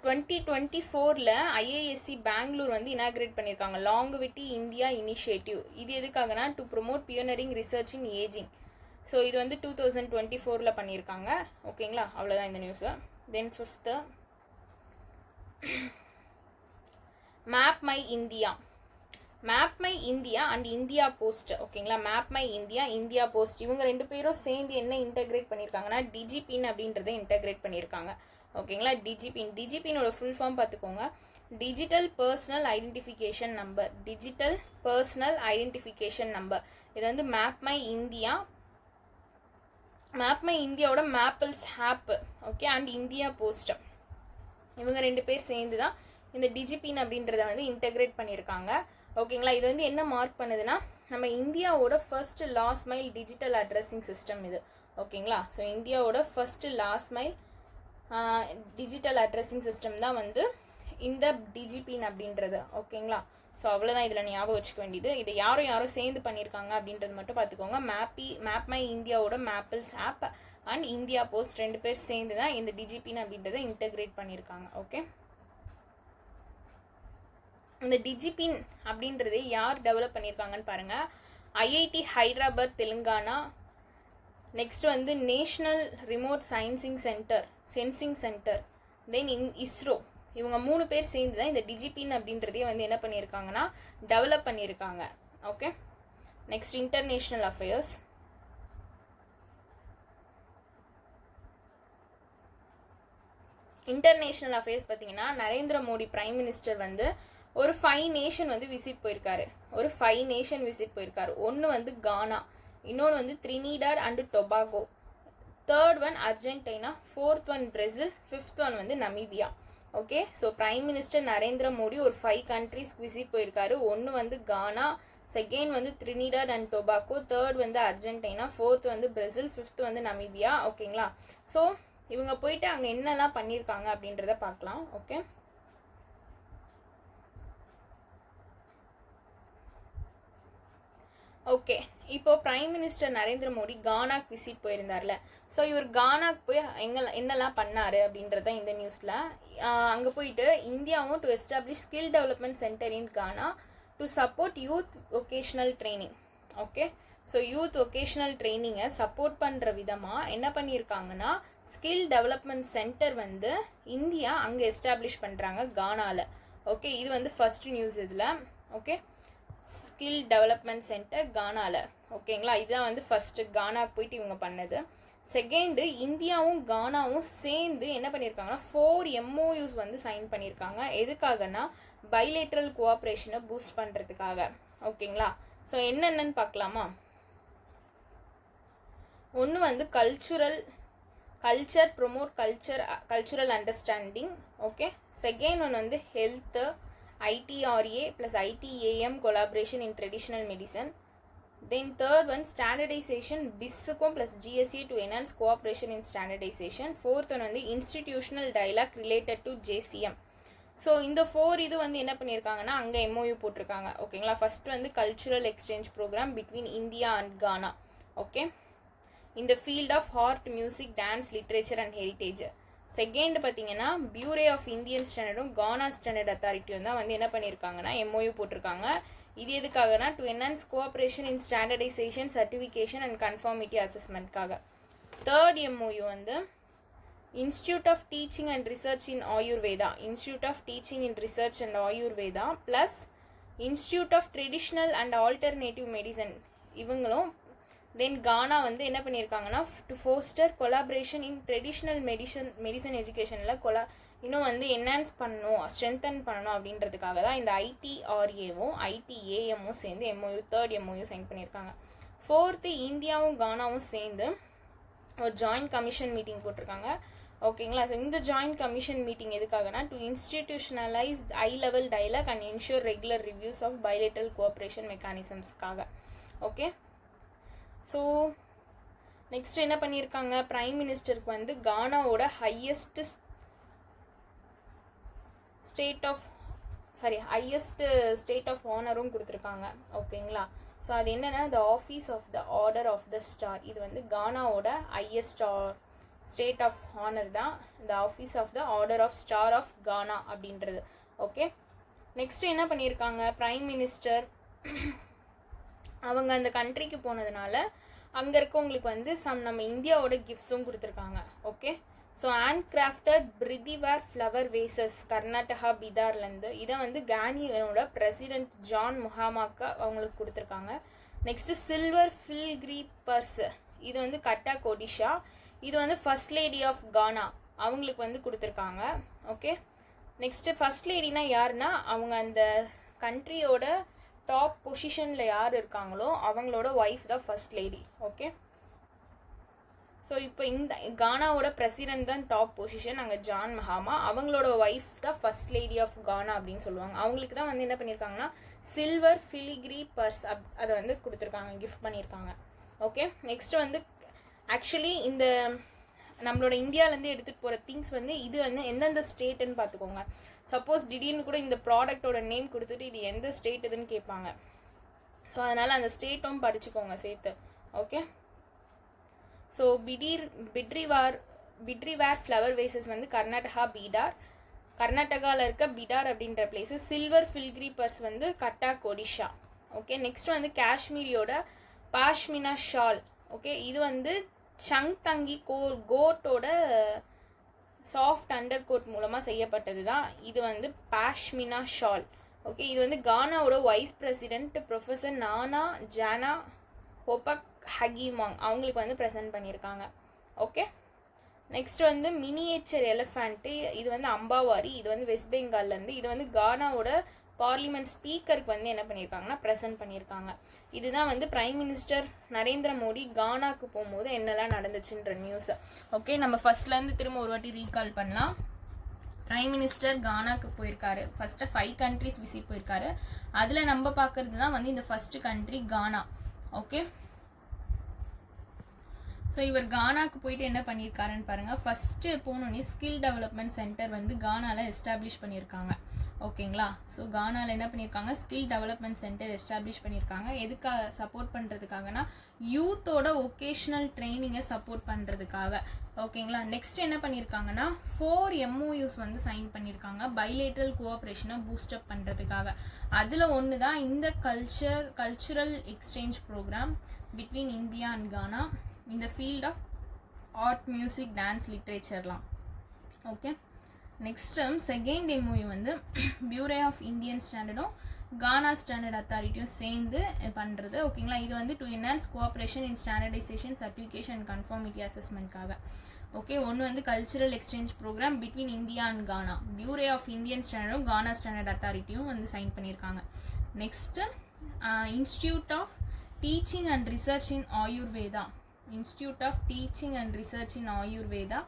2024 ஐஏஎஸ்சி பெங்களூர் வந்து இனாகிரேட் பண்ணியிருக்காங்க லாங்குவிட்டி இந்தியா இனிஷியேட்டிவ். இது எதுக்காகனா to promote pioneering research in ageing. So இது வந்து 2024 பண்ணியிருக்காங்க. ஓகேங்களா, அவ்வளோதான் இந்த news. Then 5th map my India. Map my India and India post. ஓகேங்களா, map my India, India post, இவங்க ரெண்டு பேரும் சேர்ந்து என்ன இன்டகிரேட் பண்ணியிருக்காங்கன்னா டிஜிபின் அப்படின்றத இன்டகிரேட் பண்ணியிருக்காங்க. ஓகேங்களா, டிஜிபினோட ஃபுல் ஃபார்ம் பார்த்துக்கோங்க, digital personal identification number. Digital personal identification number இது வந்து map my India, map my இந்தியாவோட Mappls app. Okay, and India post, இவங்க ரெண்டு பேர் சேர்ந்து தான் இந்த டிஜிபின் அப்படின்றத வந்து இன்டகிரேட் பண்ணியிருக்காங்க. ஓகேங்களா, இது வந்து என்ன மார்க் பண்ணுதுன்னா நம்ம இந்தியாவோட first last mile digital addressing system இது. ஓகேங்களா, ஸோ இந்தியாவோட first last mile digital addressing system தான் வந்து இந்த டிஜிபின் அப்படின்றது. ஓகேங்களா, ஸோ அவ்வளோதான் இதில் ஞாபகம் வச்சுக்க வேண்டியது. இதை யாரும் சேர்ந்து பண்ணியிருக்காங்க அப்படின்றது மட்டும் பார்த்துக்கோங்க. மேப் மை இந்தியாவோட Mappls off and India post ரெண்டு பேர் சேர்ந்து தான் இந்த டிஜிபின் அப்படின்றத இன்டகிரேட் பண்ணியிருக்காங்க. ஓகே, இந்த டிஜிபின் அப்படின்றதை யார் டெவலப் பண்ணியிருக்காங்கன்னு பாருங்கள். ஐஐடி ஹைதராபாத் தெலுங்கானா, நெக்ஸ்ட் வந்து நேஷ்னல் ரிமோட் சென்சிங் சென்டர், தென் இஸ்ரோ, இவங்க 3 பேர் சேர்ந்து தான் இந்த டிஜிபின் அப்படின்றதையே வந்து என்ன பண்ணியிருக்காங்கன்னா டெவலப் பண்ணியிருக்காங்க. Okay, next international affairs. International affairs பார்த்தீங்கன்னா நரேந்திர மோடி பிரைம் மினிஸ்டர் வந்து ஒரு 5 நேஷன் வந்து விசிட் போயிருக்காரு. ஒன்று வந்து கானா, இன்னொன்று வந்து Trinidad and Tobago, 3rd one Argentina, 4th one Brazil, 5th one வந்து Namibia. Okay, so prime minister Narendra Modi ஒரு 5 கண்ட்ரீஸ்க்கு விசிட் போயிருக்காரு. ஒன்று வந்து கானா, செகண்ட் வந்து த்ரினிடாட் அண்ட் டொபாகோ, 3rd வந்து அர்ஜென்டினா, 4th வந்து பிரேசில், 5th வந்து நமீபியா. ஓகேங்களா, ஸோ இவங்க போயிட்டு அங்கே என்னெல்லாம் பண்ணியிருக்காங்க அப்படின்றத பார்க்கலாம். ஓகே, ஓகே, இப்போ பிரைம் மினிஸ்டர் நரேந்திர மோடி கானாக்கு விசிட் போயிருந்தார்ல. ஸோ இவர் கானாக்கு போய் என்னெல்லாம் பண்ணார் அப்படின்றத இந்த நியூஸில். அங்கே போயிட்டு இந்தியாவும் to establish skill development centre in Ghana to support youth vocational training. Okay, so youth vocational ட்ரைனிங்கை சப்போர்ட் பண்ணுற விதமாக என்ன பண்ணியிருக்காங்கன்னா ஸ்கில் டெவலப்மெண்ட் சென்டர் வந்து இந்தியா அங்கே எஸ்டாப்ளிஷ் பண்ணுறாங்க கானாவில். ஓகே, இது வந்து ஃபர்ஸ்ட் நியூஸ் இதில். ஓகே, ஸ்கில் டெவலப்மெண்ட் சென்டர் கானாவில். ஓகேங்களா, இதுதான் வந்து ஃபஸ்ட்டு கானாக்கு போயிட்டு இவங்க பண்ணது. செகண்டு, இந்தியாவும் கானாவும் சேர்ந்து என்ன பண்ணியிருக்காங்கன்னா 4 MOUs வந்து சைன் பண்ணியிருக்காங்க. எதுக்காகனா பைலேட்ரல் கோஆப்ரேஷனை பூஸ்ட் பண்ணுறதுக்காக. ஓகேங்களா, ஸோ என்னென்னு பார்க்கலாமா. ஒன்று வந்து culture promote cultural understanding. Okay, second one வந்து health, ITRA plus ITAM collaboration in traditional medicine. Then 3rd one standardization BISCOM plus GSE to enhance cooperation in standardization. 4th one வந்து institutional dialogue related to JCM. So இந்த 4 இது வந்து என்ன பண்ணியிருக்காங்கன்னா அங்கே MOU போட்டிருக்காங்க. ஓகேங்களா, ஃபர்ஸ்ட் வந்து cultural exchange programme between India and Ghana. Okay, இந்த field of art, music, dance, literature and heritage. Second பார்த்தீங்கன்னா பியூரே ஆஃப் இந்தியன் ஸ்டாண்டர்டும் கானா ஸ்டாண்டர்ட் அத்தாரிட்டியும் தான் வந்து என்ன பண்ணியிருக்காங்கன்னா MOU போட்டிருக்காங்க. இது எதுக்காகனா to enhance cooperation in standardisation, certification and conformity அசஸ்மெண்ட்காக. 3rd MOU வந்து institute of teaching and research in Ayurveda plus institute of traditional and alternative medicine, இவங்களும் தென் கானா வந்து என்ன பண்ணியிருக்காங்கன்னா to foster collaboration in traditional medicine எஜுகேஷனில் இன்னும் வந்து enhance பண்ணணும், ஸ்ட்ரென்தன் பண்ணணும் அப்படின்றதுக்காக தான் இந்த ஐடிஆர்ஏவும் ஐடிஏஎம்மும் சேர்ந்து எம்ஓயு 3rd எம்ஓயு சைன் பண்ணியிருக்காங்க. 4th இந்தியாவும் கானாவும் சேர்ந்து ஒரு ஜாயிண்ட் கமிஷன் மீட்டிங் போட்டிருக்காங்க. ஓகேங்களா. ஸோ இந்த ஜாயிண்ட் கமிஷன் மீட்டிங் எதுக்காகனா to institutionalise high level dialogue and ensure regular reviews of bilateral cooperation மெக்கானிசம்ஸ்க்காக. ஓகே. ஸோ நெக்ஸ்ட் என்ன பண்ணியிருக்காங்க, பிரைம் மினிஸ்டருக்கு வந்து கானாவோட ஹையஸ்ட் ஸ்டேட் ஆஃப் ஆனரும் கொடுத்துருக்காங்க. ஓகேங்களா. ஸோ அது என்னென்னா the office of the order of the star. இது வந்து கானாவோட ஹையஸ்ட் ஸ்டேட் ஆஃப் ஆனர் தான் the office of the order of star of Ghana அப்படின்றது. ஓகே. நெக்ஸ்ட் என்ன பண்ணியிருக்காங்க, பிரைம் மினிஸ்டர் அவங்க அந்த கண்ட்ரிக்கு போனதுனால அங்கே இருக்கவங்களுக்கு வந்து நம்ம இந்தியாவோட கிஃப்ட்ஸும் கொடுத்துருக்காங்க. Okay. So hand crafted bidriware flower vases Karnataka பீதார்லேருந்து இதை வந்து கானியோட பிரசிடென்ட் ஜான் முஹாமாக்கா அவங்களுக்கு கொடுத்துருக்காங்க. நெக்ஸ்ட்டு சில்வர் ஃபில்கிரி பர்ஸ், இது வந்து கட்டாக் ஒடிஷா, இது வந்து ஃபர்ஸ்ட் லேடி ஆஃப் கானா அவங்களுக்கு வந்து கொடுத்துருக்காங்க. ஓகே. நெக்ஸ்ட்டு ஃபர்ஸ்ட் லேடினா யாருன்னா அவங்க அந்த கண்ட்ரியோட டாப் பொசிஷனில் யார் இருக்காங்களோ அவங்களோட ஒய்ஃப் தான் ஃபர்ஸ்ட் லேடி. ஓகே. ஸோ இப்போ இந்த கானாவோட பிரசிடென்ட் தான் டாப் பொசிஷன், அங்கே ஜான் மஹாமா, அவங்களோட ஒய்ஃப் தான் ஃபர்ஸ்ட் லேடி ஆஃப் கானா அப்படின்னு சொல்லுவாங்க. அவங்களுக்கு தான் வந்து என்ன பண்ணியிருக்காங்கன்னா சில்வர் ஃபிலிகிரி பர்ஸ் அதை வந்து கொடுத்துருக்காங்க, கிஃப்ட் பண்ணியிருக்காங்க. ஓகே. நெக்ஸ்ட் வந்து ஆக்சுவலி இந்த நம்மளோட இந்தியாவிலேருந்து எடுத்துகிட்டு போகிற திங்ஸ் வந்து இது வந்து எந்தெந்த ஸ்டேட்டுன்னு பார்த்துக்கோங்க. சப்போஸ் திடீர்னு கூட இந்த ப்ராடக்டோட நேம் கொடுத்துட்டு இது எந்த ஸ்டேட் இதுன்னு கேட்பாங்க. ஸோ அதனால் அந்த ஸ்டேட்டும் படிச்சுக்கோங்க சேர்த்து. ஓகே. ஸோ பிட்ரிவேர் ஃப்ளவர் வேசஸ் வந்து கர்நாடகாவில் இருக்க பிடார் அப்படின்ற பிளேஸு. சில்வர் ஃபில்கிரி பர்ஸ் வந்து கட்டாக் ஒடிஷா. ஓகே. நெக்ஸ்ட் வந்து காஷ்மீரியோட பாஷ்மினா ஷால். ஓகே. இது வந்து சங்தங்கி கோட்டோட சாஃப்ட் அண்டர் கோட் மூலமாக செய்யப்பட்டது தான் இது வந்து பாஷ்மினா ஷால். ஓகே. இது வந்து கானாவோட வைஸ் பிரசிடென்ட் ப்ரொஃபஸர் நானா ஜானா ஹோபக் ஹகிமாங் அவங்களுக்கு வந்து ப்ரெசென்ட் பண்ணியிருக்காங்க. ஓகே. நெக்ஸ்ட் வந்து மினியேச்சர் எலிஃபண்ட்டு, இது வந்து அம்பாவாரி, இது வந்து வெஸ்ட் பெங்கால்லேருந்து, இது வந்து கானாவோட பார்லிமெண்ட் ஸ்பீக்கருக்கு வந்து என்ன பண்ணியிருக்காங்கன்னா ப்ரெசென்ட் பண்ணியிருக்காங்க. இதுதான் வந்து பிரைம் மினிஸ்டர் நரேந்திர மோடி கானாக்கு போகும்போது என்னெல்லாம் நடந்துச்சுன்ற நியூஸ். ஓகே. நம்ம ஃபர்ஸ்ட்லேருந்து திரும்ப ஒரு வாட்டி ரீகால் பண்ணலாம். பிரைம் மினிஸ்டர் கானாக்கு போயிருக்காரு. ஃபர்ஸ்ட்டு 5 கண்ட்ரிஸ் விசிட் போயிருக்காரு. அதில் நம்ம பார்க்கறது தான் வந்து இந்த ஃபர்ஸ்ட் கண்ட்ரி கானா. ஓகே. ஸோ இவர் கானாக்கு போயிட்டு என்ன பண்ணியிருக்காருன்னு பாருங்கள். ஃபஸ்ட்டு போனோடனே ஸ்கில் டெவலப்மெண்ட் சென்டர் வந்து கானாவில் எஸ்டாப்ளிஷ் பண்ணியிருக்காங்க. ஓகேங்களா. ஸோ கானாவில் என்ன பண்ணியிருக்காங்க, ஸ்கில் டெவலப்மெண்ட் சென்டர் எஸ்டாப்ளிஷ் பண்ணியிருக்காங்க. எதுக்காக சப்போர்ட் பண்ணுறதுக்காகனா யூத்தோட ஒகேஷ்னல் ட்ரைனிங்கை சப்போர்ட் பண்ணுறதுக்காக. ஓகேங்களா. நெக்ஸ்ட் என்ன பண்ணியிருக்காங்கன்னா 4 MOUs வந்து சைன் பண்ணியிருக்காங்க பைலேட்ரல் கோஆப்ரேஷனை பூஸ்டப் பண்ணுறதுக்காக. அதில் ஒன்று தான் இந்த cultural exchange programme between India and Ghana இந்த field of art, music, dance, லிட்ரேச்சர்லாம். ஓகே. நெக்ஸ்ட் செகண்ட் MOU வந்து பியூரோ ஆஃப் இந்தியன் ஸ்டாண்டர்டும் கானா ஸ்டாண்டர்ட் அத்தாரிட்டியும் சேர்ந்து பண்ணுறது. ஓகேங்களா. இது வந்து to enhance cooperation in standardisation, certification and conformity அசஸ்மெண்ட்காக. ஓகே. ஒன்று வந்து cultural exchange programme between India and Ghana, bureau of Indian ஸ்டாண்டர்டும் கானா ஸ்டாண்டர்ட் அத்தாரிட்டியும் வந்து சைன் பண்ணியிருக்காங்க. Next institute of teaching and research in Ayurveda, institute of teaching and research in Ayurveda,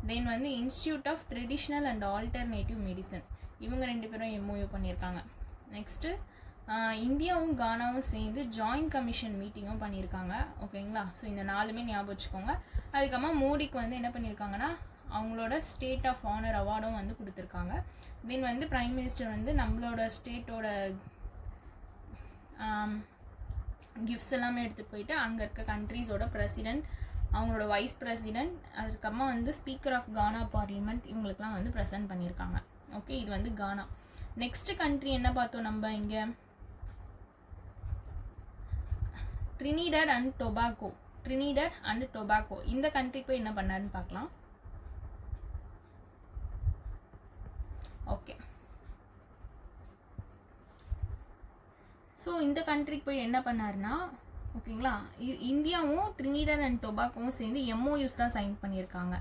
then வந்து institute of traditional and alternative medicine, இவங்க 2 பேரும் MOU பண்ணியிருக்காங்க. Next இந்தியாவும் கானாவும் சேர்ந்து ஜாயிண்ட் கமிஷன் மீட்டிங்கும் பண்ணியிருக்காங்க. ஓகேங்களா. ஸோ இந்த 4மே ஞாபகம் வச்சுக்கோங்க. அதுக்கப்புறமா மோடிக்கு வந்து என்ன பண்ணியிருக்காங்கன்னா அவங்களோட ஸ்டேட் ஆஃப் ஆனர் அவார்டும் வந்து கொடுத்துருக்காங்க. தென் வந்து பிரைம் மினிஸ்டர் வந்து நம்மளோட ஸ்டேட்டோட கிஃப்ட்ஸ் எல்லாமே எடுத்துகிட்டு போயிட்டு அங்கே இருக்க கண்ட்ரீஸோட பிரசிடென்ட், அவங்களோட வைஸ் பிரசிடென்ட், அதுக்கப்புறமா வந்து ஸ்பீக்கர் ஆஃப் கானா பார்லிமெண்ட் இவங்களுக்குலாம் வந்து ப்ரெசென்ட் பண்ணியிருக்காங்க. ஓகே. இது வந்து கானா. நெக்ஸ்ட் கண்ட்ரி என்ன பார்த்தோம் நம்ம இங்கே, ட்ரினிடாட் அண்ட் டொபாக்கோ. இந்த கண்ட்ரிக்கு போய் என்ன பண்ணாருன்னு பார்க்கலாம். ஓகே. ஸோ இந்த கண்ட்ரிக்கு போய் என்ன பண்ணாருன்னா ஓகேங்களா. இந்தியாவும் ட்ரினிடாட் அண்ட் டொபாக்கோவும் சேர்ந்து எம்ஓயூஸ் தான் சைன் பண்ணியிருக்காங்க.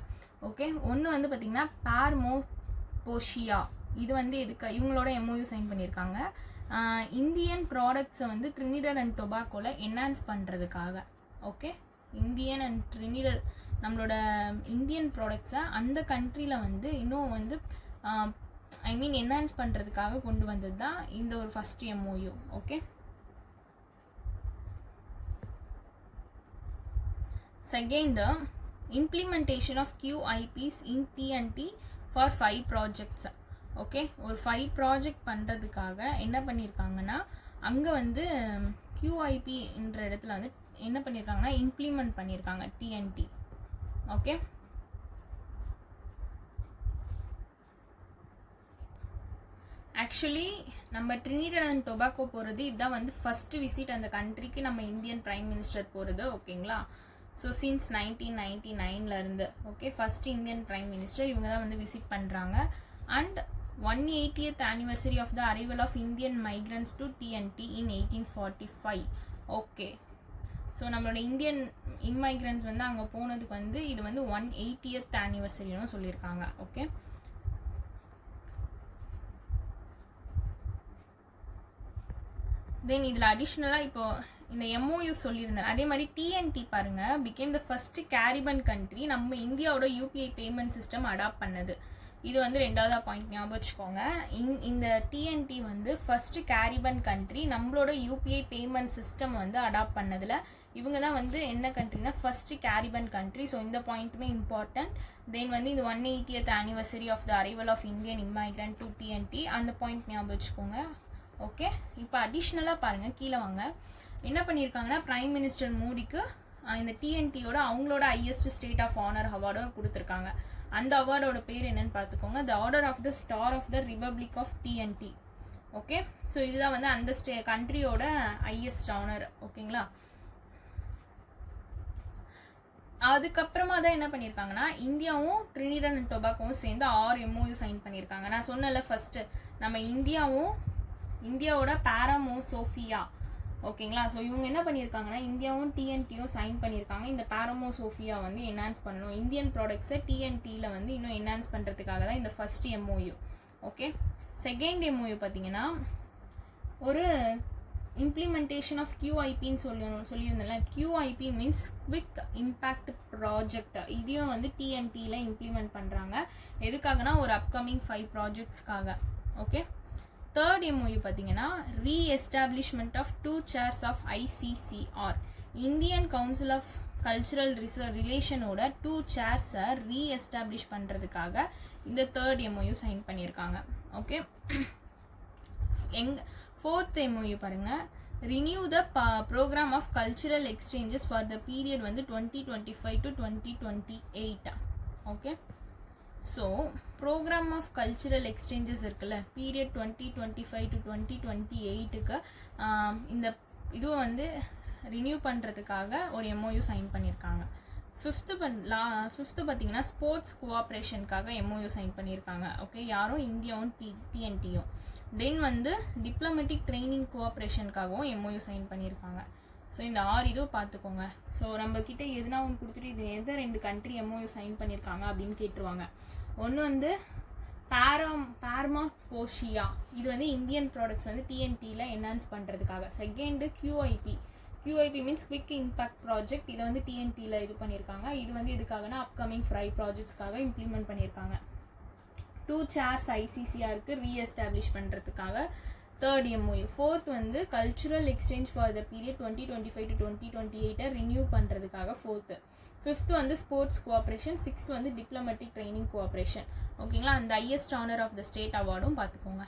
ஓகே, ஒன்று வந்து பார்த்திங்கன்னா பார்மோபோஷியா, இது வந்து எதுக்கு இவங்களோட எம்ஓயூ சைன் பண்ணியிருக்காங்க. இந்தியன் ப்ராடக்ட்ஸை வந்து ட்ரினிடாட் அண்ட் டொபாக்கோவில் என்ஹான்ஸ் பண்ணுறதுக்காக. ஓகே, இந்தியன் அண்ட் ட்ரினிடாட் நம்மளோட இந்தியன் ப்ராடக்ட்ஸை அந்த கண்ட்ரியில் வந்து இன்னும் வந்து என்ஹான்ஸ் பண்ணுறதுக்காக கொண்டு வந்தது தான் இந்த ஒரு first MOU. Okay, second implementation of QIPs in TNT for 5 projects. Okay, ஒரு 5 ப்ராஜெக்ட் பண்ணுறதுக்காக என்ன பண்ணியிருக்காங்கன்னா அங்கே வந்து QIPன்ற இடத்துல வந்து என்ன பண்ணியிருக்காங்கன்னா இம்ப்ளிமெண்ட் பண்ணியிருக்காங்க TNT. ஓகே, ஆக்சுவலி நம்ம ட்ரினிடாட் அண்ட் டொபாக்கோ போகிறது இதுதான் வந்து ஃபஸ்ட்டு விசிட் அந்த கண்ட்ரிக்கு நம்ம இந்தியன் பிரைம் மினிஸ்டர் போகிறது. ஓகேங்களா. So since 1999 okay, first Indian prime minister இவங்க தான் வந்து விசிட் பண்ணுறாங்க. And 180th anniversary of the arrival of Indian migrants to TNT in 1845. Okay, so நம்மளோட இந்தியன் இன்மைக்ரன்ஸ் வந்து அங்கே போனதுக்கு வந்து இது வந்து 180th anniversary சொல்லியிருக்காங்க. ஓகே, தென் இதில் அடிஷ்னலாக இப்போ இந்த எம்ஓயூ சொல்லியிருந்தேன். அதே மாதிரி டிஎன்டி பாருங்கள், became the first Caribbean country நம்ம இந்தியாவோட யூபிஐ பேமெண்ட் சிஸ்டம் அடாப்ட் பண்ணது. இது வந்து ரெண்டாவது பாயிண்ட் ஞாபகம் வச்சுக்கோங்க. இந்த டிஎன்டி வந்து ஃபர்ஸ்ட் கேரிபன் கண்ட்ரி நம்மளோட யூபிஐ பேமெண்ட் சிஸ்டம் வந்து அடாப்ட் பண்ணதில் இவங்க தான் வந்து என்ன கண்ட்ரினா ஃபர்ஸ்ட் கேரிபன் கண்ட்ரி. ஸோ இந்த பாயிண்ட்டுமே இம்பார்ட்டன்ட். தென் வந்து இது 180th anniversary of the arrival of Indian immigrant to TNT, அந்த பாயிண்ட் ஞாபகம் வச்சுக்கோங்க. ஓகே, இப்போ அடிஷ்னலாக பாருங்கள், கீழே வாங்க. என்ன பண்ணியிருக்காங்கன்னா பிரைம் மினிஸ்டர் மோடிக்கு இந்த டிஎன்டியோட அவங்களோட ஹையஸ்ட் ஸ்டேட் ஆஃப் ஆனர் அவார்டை கொடுத்துருக்காங்க. அந்த அவார்டோட பேர் என்னன்னு பார்த்துக்கோங்க, the order of the star of the republic of T and T. Okay, so இதுதான் வந்து அந்த கண்ட்ரியோட ஹையஸ்ட் ஆனர். ஓகேங்களா. அதுக்கப்புறமா தான் என்ன பண்ணியிருக்காங்கன்னா இந்தியாவும் ட்ரினிடாட் அண்ட் டொபாக்கோவும் சேர்ந்து 6 எம்ஓயூ சைன் பண்ணியிருக்காங்க. நான் சொன்னல ஃபர்ஸ்ட்டு நம்ம இந்தியாவோட பாராமோசோஃபியா. ஓகேங்களா. ஸோ இவங்க என்ன பண்ணியிருக்காங்கன்னா இந்தியாவும் டிஎன்டியும் சைன் பண்ணியிருக்காங்க. இந்த பாராமோசோஃபியா வந்து என்ஹான்ஸ் பண்ணணும், இந்தியன் ப்ராடக்ட்ஸை டிஎன்டியில் வந்து இன்னும் என்ஹான்ஸ் பண்ணுறதுக்காக தான் இந்த first MOU. Okay, second MOU பார்த்தீங்கன்னா ஒரு இம்ப்ளிமெண்டேஷன் ஆஃப் QIPன்னு சொல்லியிருந்தேன்ல. QIP means quick impact project. இதையும் வந்து டிஎன்டியில் இம்ப்ளிமெண்ட் பண்ணுறாங்க. எதுக்காகனா ஒரு அப்கமிங் 5 ப்ராஜெக்ட்ஸ்க்காக. ஓகே, தேர்ட் எம்ஓயூ பார்த்தீங்கன்னா reestablishment of 2 chairs of ICCR, Indian council of cultural ரிலேஷனோட 2 chairs-ஐ ரீஎஸ்டாப்ளிஷ் பண்ணுறதுக்காக இந்த தேர்ட் எம்ஓயூ சைன் பண்ணியிருக்காங்க. ஓகே, ஃபோர்த் எம்ஓயூ பாருங்கள், renew the programme of cultural exchanges for the period வந்து 2025 to 2028. Okay, so programme of cultural exchanges இருக்குல்ல, period 2025 to 2028க்கு இந்த இதுவும் வந்து ரினியூ பண்ணுறதுக்காக ஒரு எம்ஓயூ சைன் பண்ணியிருக்காங்க. ஃபிஃப்த்து பார்த்தீங்கன்னா ஸ்போர்ட்ஸ் கோஆப்ரேஷனுக்காக எம்ஓயூ சைன் பண்ணியிருக்காங்க. ஓகே, யாரும் இந்தியாவும் டிஎன்டியும். தென் வந்து டிப்ளமேட்டிக் ட்ரைனிங் கோஆப்ரேஷனுக்காகவும் எம்ஓயூ சைன் பண்ணியிருக்காங்க. ஸோ இந்த 6 இதுவும் பார்த்துக்கோங்க. ஸோ நம்மக்கிட்ட எதுனா ஒன்று கொடுத்துட்டு இது எந்த 2 கண்ட்ரி எம்ஓயூ சைன் பண்ணியிருக்காங்க அப்படின்னு கேட்டுருவாங்க. ஒன்று வந்து பார்மோபோஷியா, இது வந்து இந்தியன் ப்ராடக்ட்ஸ் வந்து டிஎன்டியில் என்ஹான்ஸ் பண்ணுறதுக்காக. Second QIP means quick impact project, இதை வந்து டிஎன்டியில் இது பண்ணியிருக்காங்க. இது வந்து எதுக்காகனா அப்கமிங் 5 ப்ராஜெக்ட்ஸ்க்காக இம்ப்ளிமெண்ட் பண்ணியிருக்காங்க. 2 chairs ICCRக்கு ரீஎஸ்டாப்ளிஷ் பண்ணுறதுக்காக தேர்ட் எம்ஓயூ. ஃபோர்த் வந்து cultural exchange for the period 2025 to 2028 ரினியூ பண்ணுறதுக்காக ஃபோர்த்து. ஃபிஃப்த்து வந்து ஸ்போர்ட்ஸ் கோஆப்ரேஷன். சிக்ஸ்த் வந்து டிப்ளமேட்டிக் ட்ரைனிங் கோஆப்ரேஷன். ஓகேங்களா, அந்த highest honour of the state அவார்டும் பார்த்துக்கோங்க.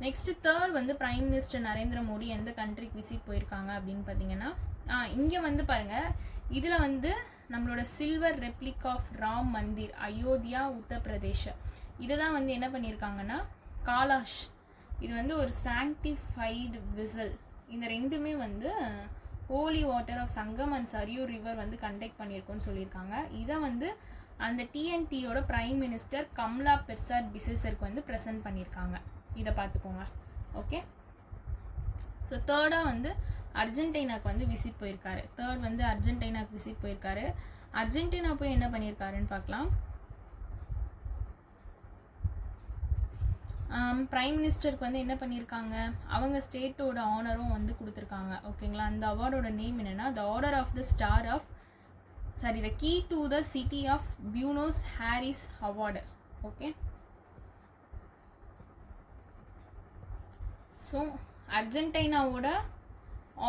நெக்ஸ்ட் தேர்ட் வந்து பிரைம் மினிஸ்டர் நரேந்திர மோடி எந்த கண்ட்ரிக்கு விசிட் போயிருக்காங்க அப்படின்னு பார்த்தீங்கன்னா இங்கே வந்து பாருங்கள், இதில் வந்து நம்மளோட silver replica of Ram Mandir Ayodhya Uttar Pradesh, இதை தான் வந்து என்ன பண்ணியிருக்காங்கன்னா காலாஷ், இது வந்து ஒரு சாங்டிஃபைடு விசில். இந்த ரெண்டுமே வந்து ஹோலி வாட்டர் ஆஃப் சங்கம் அண்ட் சரியூர் ரிவர் வந்து கண்டக்ட் பண்ணியிருக்கோன்னு சொல்லியிருக்காங்க. இதை வந்து அந்த டிஎன்டியோட பிரைம் மினிஸ்டர் கம்லா பெர்சாத் பிசேசருக்கு வந்து ப்ரெசென்ட் பண்ணியிருக்காங்க. இதை பார்த்துக்கோங்க. ஓகே, ஸோ தேர்டாக வந்து அர்ஜென்டினாக்கு வந்து விசிட் போயிருக்காரு. தேர்ட் வந்து அர்ஜென்டினாக்கு விசிட் போயிருக்காரு. அர்ஜென்டினா போய் என்ன பண்ணியிருக்காருன்னு பார்க்கலாம். பிரைம் மினிஸ்டருக்கு வந்து என்ன பண்ணியிருக்காங்க, அவங்க ஸ்டேட்டோட ஆனரும் வந்து கொடுத்துருக்காங்க. ஓகேங்களா, அந்த அவார்டோட நேம் என்னென்னா the order of the star of the key to the city of Buenos Aires award. Okay, so அர்ஜென்டினாவோட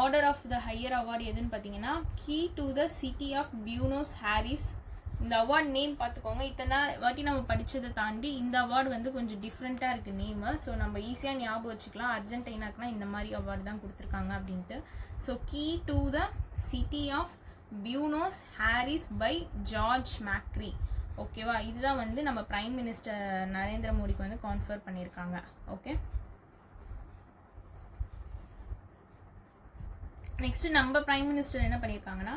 order of the higher award எதுன்னு பார்த்தீங்கன்னா key to the city of Buenos Aires. இந்த அவார்ட் நேம் பார்த்துக்கோங்க. இத்தனை வாட்டி நம்ம படித்ததை தாண்டி இந்த அவார்டு வந்து கொஞ்சம் டிஃப்ரெண்ட்டாக இருக்குது நேமு. ஸோ நம்ம ஈஸியாக ஞாபகம் வச்சுக்கலாம், அர்ஜென்டினாக்குனா இந்த மாதிரி அவார்டு தான் கொடுத்துருக்காங்க அப்படின்ட்டு. So key to the city of Buenos Aires by Jorge Macri. ஓகேவா, இதுதான் வந்து நம்ம பிரைம் மினிஸ்டர் நரேந்திர மோடிக்கு வந்து கான்ஃபர் பண்ணியிருக்காங்க. ஓகே, நெக்ஸ்ட் நம்ம பிரைம் மினிஸ்டர் என்ன பண்ணியிருக்காங்கன்னா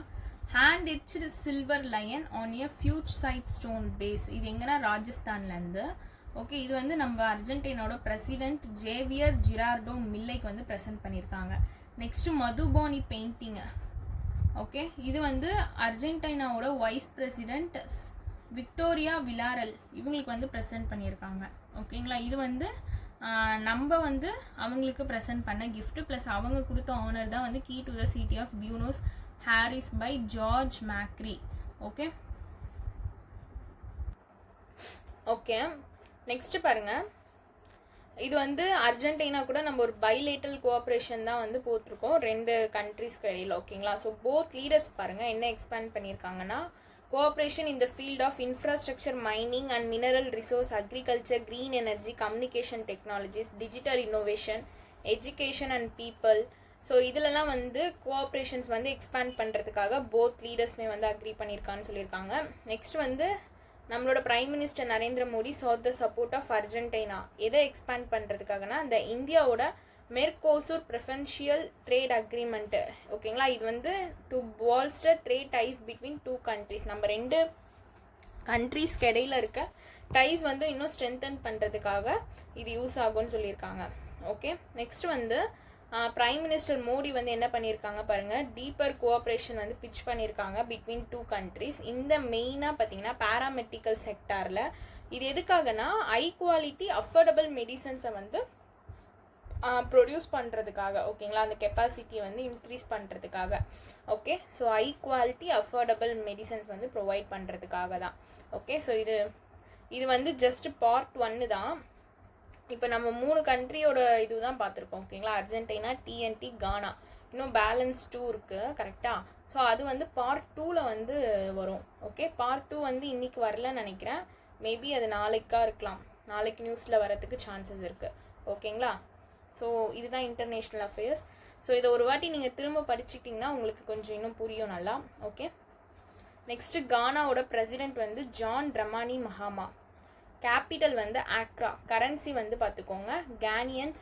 hand etched silver lion on a fuchsite stone base. இது எங்கன்னா ராஜஸ்தான்லேருந்து. ஓகே, இது வந்து நம்ம அர்ஜென்டினாவோட பிரசிடென்ட் ஜேவியர் ஜிரார்டோ மில்லைக்கு வந்து ப்ரெசென்ட் பண்ணியிருக்காங்க. Next Madhubani painting. ஓகே, இது வந்து அர்ஜென்டினாவோட வைஸ் பிரசிடென்ட் விக்டோரியா விலாரல் இவங்களுக்கு வந்து ப்ரெசென்ட் பண்ணியிருக்காங்க. ஓகேங்களா, இது வந்து நம்ம வந்து அவங்களுக்கு ப்ரெசென்ட் பண்ண கிஃப்ட் ப்ளஸ் அவங்க கொடுத்த ஆனர் தான் வந்து key to the city of Buenos Aires by Jorge Macri. Okay okay next பாருங்க, இது வந்து அர்ஜென்டினா கூட நம்ம ஒரு பைலேட்டரல் கோஆப்ரேஷன் தான் வந்து போட்டிருக்கோம் ரெண்டு கண்ட்ரிஸ்க்கு இடையில். ஓகேங்களா, ஸோ போத் லீடர்ஸ் பாருங்க என்ன எக்ஸ்பேண்ட் பண்ணியிருக்காங்கன்னா cooperation in the field of infrastructure, mining and mineral resource, agriculture, green energy, communication technologies, digital innovation, education and people. So இதிலலாம் வந்து கோஆப்ரேஷன்ஸ் வந்து எக்ஸ்பேண்ட் பண்ணுறதுக்காக போத் லீடர்ஸ்மே வந்து அக்ரி பண்ணியிருக்கான்னு சொல்லியிருக்காங்க. நெக்ஸ்ட் வந்து நம்மளோட prime minister Narendra Modi sought the support of Argentina. எதை expand பண்ணுறதுக்காகனா இந்த இந்தியாவோட மெர்கோசூர் ப்ரிஃபரன்ஷியல் ட்ரேட் அக்ரிமெண்ட்டு. ஓகேங்களா, இது வந்து to bolster trade ties between two countries. நம்ம ரெண்டு கண்ட்ரிஸ்க்கு இடையில இருக்க டைஸ் வந்து இன்னும் ஸ்ட்ரென்தன் பண்ணுறதுக்காக இது யூஸ் ஆகும்னு சொல்லியிருக்காங்க. ஓகே, நெக்ஸ்ட் வந்து பிரைம் மினிஸ்டர் மோடி வந்து என்ன பண்ணியிருக்காங்க பாருங்கள், டீப்பர் கோஆப்ரேஷன் வந்து பிச் பண்ணியிருக்காங்க பிட்வீன் டூ கண்ட்ரிஸ். இந்த மெயினாக பார்த்தீங்கன்னா பேராமெடிக்கல் செக்டாரில். இது எதுக்காகனா ஹை குவாலிட்டி அஃபோர்டபுள் மெடிசன்ஸை வந்து ப்ரொடியூஸ் பண்ணுறதுக்காக. ஓகேங்களா, அந்த கெப்பாசிட்டியை வந்து இன்க்ரீஸ் பண்ணுறதுக்காக. Okay, so high quality affordable medicines வந்து ப்ரொவைட் பண்ணுறதுக்காக தான். ஓகே, ஸோ இது வந்து ஜஸ்ட் பார்ட் 1 தான். இப்போ நம்ம 3 கண்ட்ரியோட இது தான் பார்த்துருக்கோம். ஓகேங்களா, அர்ஜென்டினா, டிஎன்டி, கானா, இன்னும் பேலன்ஸ் 2 இருக்குது. கரெக்டாக, ஸோ அது வந்து பார்ட் 2ல் வந்து வரும். ஓகே, பார்ட் 2 வந்து இன்றைக்கி வரலன்னு நினைக்கிறேன். மேபி அது நாளைக்காக இருக்கலாம், நாளைக்கு நியூஸில் வரதுக்கு சான்சஸ் இருக்குது. ஓகேங்களா, ஸோ இதுதான் இன்டர்நேஷ்னல் அஃபேர்ஸ். ஸோ இதை ஒரு வாட்டி நீங்கள் திரும்ப படிச்சுக்கிட்டிங்கன்னா உங்களுக்கு கொஞ்சம் இன்னும் புரியும் நல்லா. ஓகே, நெக்ஸ்ட்டு கானாவோட பிரசிடென்ட் வந்து ஜான் ட்ரமானி மஹாமா. கேபிட்டல் வந்து ஆக்ரா. கரன்சி வந்து பார்த்துக்கோங்க Ghanaian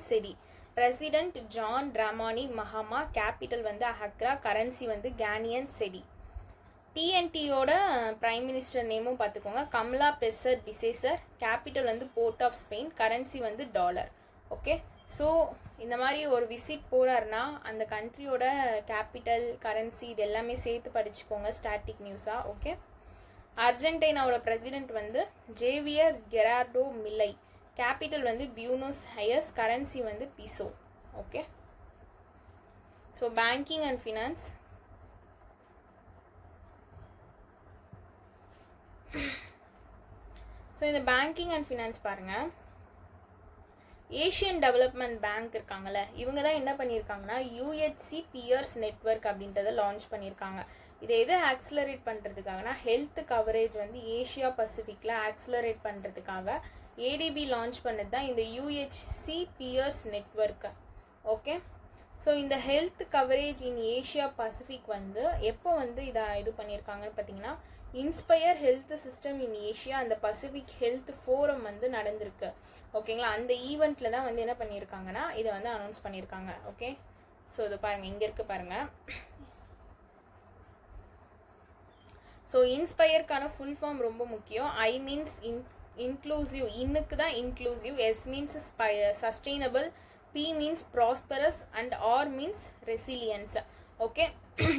cedi. President John Dramani Mahama. Capital வந்து ஆக்ரா. கரன்சி வந்து கேனியன் செடி. டிஎன்டியோட பிரைம் மினிஸ்டர் நேமும் பார்த்துக்கோங்க கமலா பெர்சர் டிசேசர். கேபிட்டல் வந்து போர்ட் ஆஃப் ஸ்பெயின். கரன்சி வந்து டாலர். ஓகே, ஸோ இந்த மாதிரி ஒரு விசிட் போகிறாருன்னா அந்த கண்ட்ரியோட கேபிட்டல், கரன்சி இது எல்லாமே சேர்த்து படிச்சுக்கோங்க ஸ்டாட்டிக் நியூஸாக. ஓகே, அர்ஜென்டினாவோட பிரசிடென்ட் வந்து ஜேவியர் ஜெரார்டோ மில்லை. கேபிட்டல் வந்து பியூனோஸ் ஐயர்ஸ். கரன்சி வந்து peso. Okay, so banking and finance. So இந்த பேங்கிங் அண்ட் ஃபினான்ஸ் பாருங்கள், ஏஷியன் டெவலப்மெண்ட் பேங்க் இருக்காங்கல்ல, இவங்க தான் என்ன பண்ணியிருக்காங்கன்னா யூஹெச்சி பியர்ஸ் நெட்வொர்க் அப்படின்றத லான்ச் பண்ணியிருக்காங்க. இதை எதை ஆக்சிலரேட் பண்ணுறதுக்காகனா ஹெல்த் கவரேஜ் வந்து ஏஷியா பசிபிக்கில் ஆக்சிலரேட் பண்ணுறதுக்காக ஏடிபி லான்ச் பண்ணது தான் இந்த UHC peers network. Okay, so இந்த health coverage in Asia Pacific வந்து எப்போ வந்து இது பண்ணியிருக்காங்கன்னு பார்த்தீங்கன்னா inspire health system in Asia அந்த பசிபிக் ஹெல்த் ஃபோரம் வந்து நடந்திருக்கு. ஓகேங்களா, அந்த ஈவெண்ட்டில் தான் வந்து என்ன பண்ணியிருக்காங்கன்னா இதை வந்து அனௌன்ஸ் பண்ணியிருக்காங்க. ஓகே, ஸோ இது பாருங்கள், இங்கே இருக்குது பாருங்கள். ஸோ இன்ஸ்பயர்க்கான ஃபுல் ஃபார்ம் ரொம்ப முக்கியம். ஐ மீன்ஸ் இன்க்ளூசிவ், இன்னுக்கு தான் inclusive. S means sustainable, P means prosperous and R means resilience. Okay,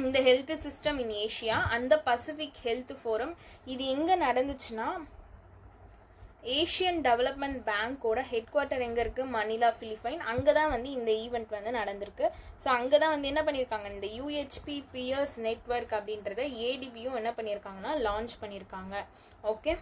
இந்த ஹெல்த் சிஸ்டம் இன் ஏஷியா அந்த பசிபிக் ஹெல்த் ஃபோரம் இது எங்கே நடந்துச்சுன்னா ஏஷியன் டெவலப்மெண்ட் பேங்க்கோட ஹெட் குவார்ட்டர் எங்கே இருக்குது, மணிலா பிலிப்பைன். அங்கே தான் வந்து இந்த ஈவெண்ட் வந்து நடந்திருக்கு. ஸோ அங்கே தான் வந்து என்ன பண்ணியிருக்காங்க, இந்த UHP பியர்ஸ் நெட்வொர்க் அப்படின்றத ADBயும் என்ன பண்ணியிருக்காங்கன்னா லான்ச் பண்ணியிருக்காங்க. ஓகே,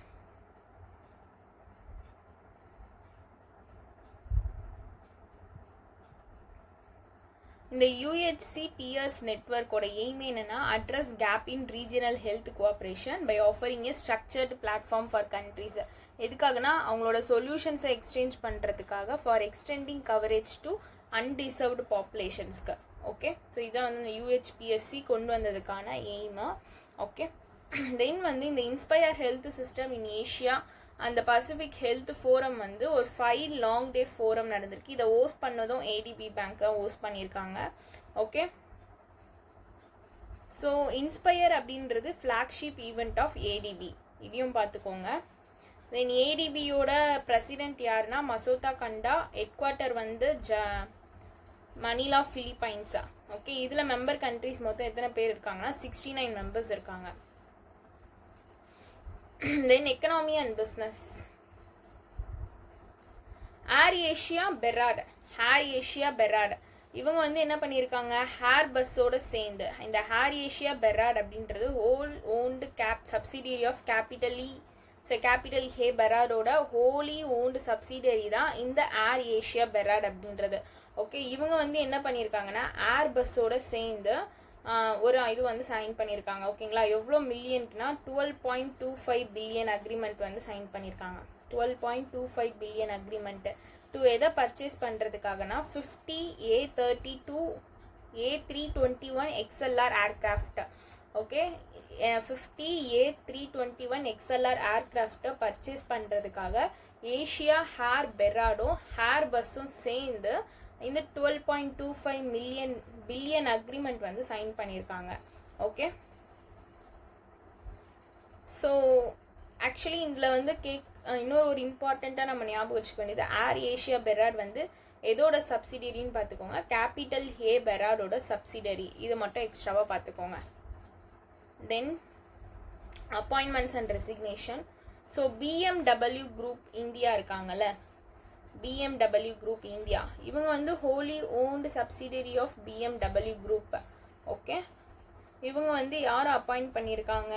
இந்த UHC பியர்ஸ் நெட்வொர்க்கோட எய்ம் என்னன்னா address gap in regional health cooperation by offering a structured platform for countries. எதுக்காகனா அவங்களோட சொல்யூஷன்ஸை எக்ஸ்சேஞ்ச் பண்ணுறதுக்காக for extending coverage to underserved பாப்புலேஷன்ஸ்க்கு. ஓகே, ஸோ இதான் வந்து இந்த UHPSC கொண்டு வந்ததுக்கான எய்மா. ஓகே, தென் வந்து இந்த inspire health system in Asia அந்த பசிபிக் ஹெல்த் ஃபோரம் வந்து ஒரு 5 லாங் டே ஃபோரம் நடந்திருக்கு. இதை ஹோஸ்ட் பண்ணதும் ADB பேங்க் தான் ஹோஸ்ட் பண்ணியிருக்காங்க. ஓகே, ஸோ இன்ஸ்பயர் அப்படின்றது ஃப்ளாக்ஷிப் ஈவெண்ட் ஆஃப் ADB, இதையும் பார்த்துக்கோங்க. தென் ADBயோட பிரசிடென்ட் யாருன்னா மசோதா கண்டா, ஹெட் குவார்ட்டர் வந்து மணிலா பிலிப்பைன்ஸா. ஓகே, இதில் மெம்பர் கண்ட்ரிஸ் மொத்தம் எத்தனை பேர் இருக்காங்கன்னா 69 மெம்பர்ஸ் இருக்காங்க. Then economy and business. Air Asia Berhad, Air Asia Berhad இவங்க வந்து என்ன பண்ணியிருக்காங்க, ஹேர் பஸ்ஸோட சேர்ந்து இந்த ஹேர் ஏஷியா பெராட் அப்படின்றது wholly owned subsidiary of capital A பெராடோட ஹோலி ஓன்டு சப்சிடரி தான் இந்த ஏர் ஏஷியா பெராட் அப்படின்றது. ஓகே, இவங்க வந்து என்ன பண்ணியிருக்காங்கன்னா ஏர் பஸ்ஸோட சேர்ந்து ஒரு இது வந்து சைன் பண்ணியிருக்காங்க. ஓகேங்களா, எவ்வளோ மில்லியன்ட்னா 12.25 பில்லியன் அக்ரிமெண்ட் வந்து சைன் பண்ணியிருக்காங்க. 12.25 பில்லியன் அக்ரிமெண்ட்டு டு எதை பர்ச்சேஸ் பண்ணுறதுக்காகனா 50 A32 A321 XLR aircraft. Okay, 50 A321 XLR ஏர்க்ராஃப்டை பர்ச்சேஸ் பண்ணுறதுக்காக ஏஷியா ஹேர் பெராடும் ஹேர் பஸ்ஸும் சேர்ந்து இந்த 12.25 பில்லியன் அக்ரிமெண்ட் வந்து சைன் பண்ணியிருக்காங்க. ஓகே, ஸோ ஆக்சுவலி இதில் வந்து இன்னொரு ஒரு இம்பார்ட்டண்ட்டாக நம்ம ஞாபகம் வச்சுக்க வேண்டியது ஏர் ஏஷியா பெராட் வந்து எதோட சப்சிடரின்னு பார்த்துக்கோங்க, கேபிட்டல் ஹே பெராடோட சப்சிடரி. இது மட்டும் எக்ஸ்ட்ராவாக பார்த்துக்கோங்க. Then appointments and resignation. So BMW group India இருக்காங்கல்ல, BMW குரூப் இந்தியா இவங்க வந்து wholly owned subsidiary of BMW group. Okay, இவங்க வந்து யாரை அப்பாயிண்ட் பண்ணியிருக்காங்க,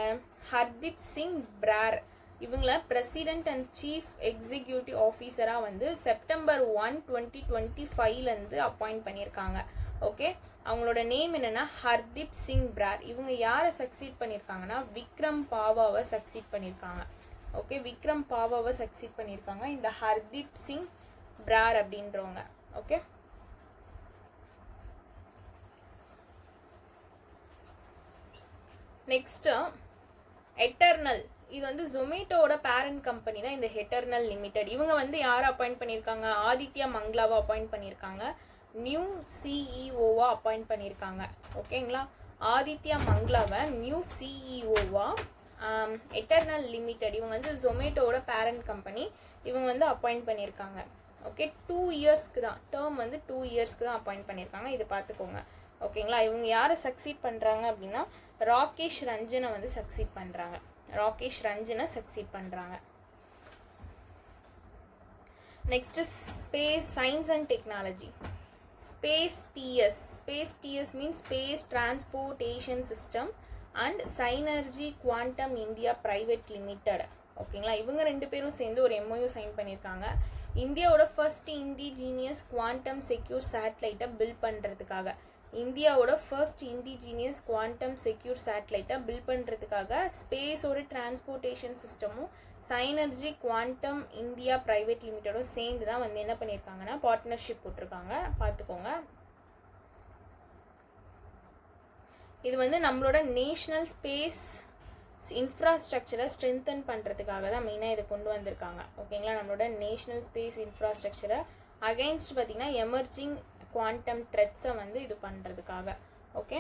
ஹர்தீப் சிங் பிரார் இவங்கள பிரசிடென்ட் அண்ட் சீஃப் எக்ஸிக்யூட்டிவ் ஆஃபீஸராக வந்து செப்டம்பர் 1, 2025 அப்பாயிண்ட் பண்ணியிருக்காங்க. ஓகே, அவங்களோட நேம் என்னென்னா ஹர்தீப் சிங் பிரார். இவங்க யாரை சக்சீட் பண்ணியிருக்காங்கன்னா விக்ரம் பாவாவை சக்சீட் பண்ணியிருக்காங்க. ஓகே, விக்ரம் பாவாவை சக்சீட் பண்ணியிருக்காங்க இந்த ஹர்தீப் சிங் பிரார் அப்படின்றவங்க. Okay, next eternal. இது வந்து ஜொமேட்டோட பேரண்ட் கம்பெனி தான் இந்த எட்டர்னல் லிமிடெட். இவங்க வந்து யாரை அப்பாயிண்ட் பண்ணியிருக்காங்க, ஆதித்யா மங்களாவை அப்பாயிண்ட் பண்ணியிருக்காங்க, நியூ சிஇஓவா அப்பாயிண்ட் பண்ணியிருக்காங்க. ஓகேங்களா, ஆதித்யா மங்களாவை நியூ சிஇஓவா எட்டர்னல் லிமிடெட் இவங்க வந்து ஜொமேட்டோட பேரண்ட் கம்பெனி இவங்க வந்து அப்பாயிண்ட் பண்ணியிருக்காங்க. ஓகே, 2 இயர்ஸ்க்கு தான் டேர்ம் வந்து 2 இயர்ஸ்க்கு தான் அப்பாயிண்ட் பண்ணியிருக்காங்க. இதை பார்த்துக்கோங்க. ஓகேங்களா, இவங்க யாரை சக்சீட் பண்ணுறாங்க அப்படின்னா ராகேஷ் ரஞ்சனை வந்து சக்சீட் பண்ணுறாங்க. ராகேஷ் ரஞ்சனை சக்சீட் பண்ணுறாங்க. Next space science and technology. Space TS means space transportation system and synergy quantum India private limited. ஓகேங்களா, இவங்க 2 பேரும் சேர்ந்து ஒரு MOU சைன் பண்ணியிருக்காங்க. இந்தியாவோட ஃபர்ஸ்ட் இண்டிஜீனியஸ் குவாண்டம் செக்யூர் சேட்டலைட்டை பில்ட் பண்ணுறதுக்காக பில்ட் பண்ணுறதுக்காக ஸ்பேஸோட டிரான்ஸ்போர்ட்டேஷன் சிஸ்டமும் சைனர்ஜி குவாண்டம் இந்தியா பிரைவேட் லிமிடெடும் சேர்ந்து தான் வந்து என்ன பண்ணியிருக்காங்கன்னா பார்ட்னர்ஷிப் போட்டிருக்காங்க. பார்த்துக்கோங்க. இது வந்து நம்மளோட நேஷ்னல் ஸ்பேஸ் இன்ஃப்ராஸ்ட்ரக்சரை ஸ்ட்ரென்தன் பண்ணுறதுக்காக தான் மெயினாக இதை கொண்டு வந்திருக்காங்க. ஓகேங்களா, நம்மளோட நேஷ்னல் ஸ்பேஸ் இன்ஃப்ராஸ்ட்ரக்சரை அகைன்ஸ்ட் பார்த்திங்கன்னா எமர்ஜிங் குவாண்டம் த்ரெட்ஸை வந்து இது பண்ணுறதுக்காக. ஓகே,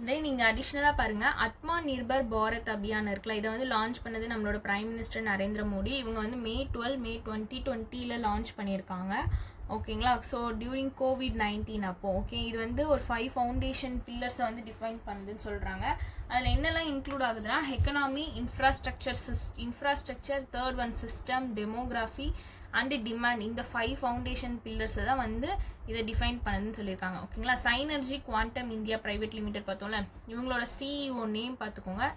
தென் நீங்கள் அடிஷ்னலாக பாருங்கள் ஆத்மா நிர்பர் பாரத் அபியான் இருக்குல்ல, இதை வந்து லான்ச் பண்ணது நம்மளோட பிரைம் மினிஸ்டர் நரேந்திர மோடி. இவங்க வந்து மே 2020 லான்ச் பண்ணியிருக்காங்க. ஓகேங்களா. ஸோ டியூரிங் COVID-19 அப்போ ஓகே, இது வந்து ஒரு 5 ஃபவுண்டேஷன் பில்லர்ஸை வந்து டிஃபைன் பண்ணுதுன்னு சொல்கிறாங்க. அதில் என்னெல்லாம் இன்க்ளூட் ஆகுதுன்னா economy, infrastructure, third one system, demography and demand, இந்த 5 ஃபவுண்டேஷன் பில்லர்ஸை தான் வந்து இதை டிஃபைன் பண்ணுதுன்னு சொல்லியிருக்காங்க. ஓகேங்களா. Synergy quantum India private limited பார்த்தோம்ல, இவங்களோட சிஇஓ நேம் பார்த்துக்கோங்க,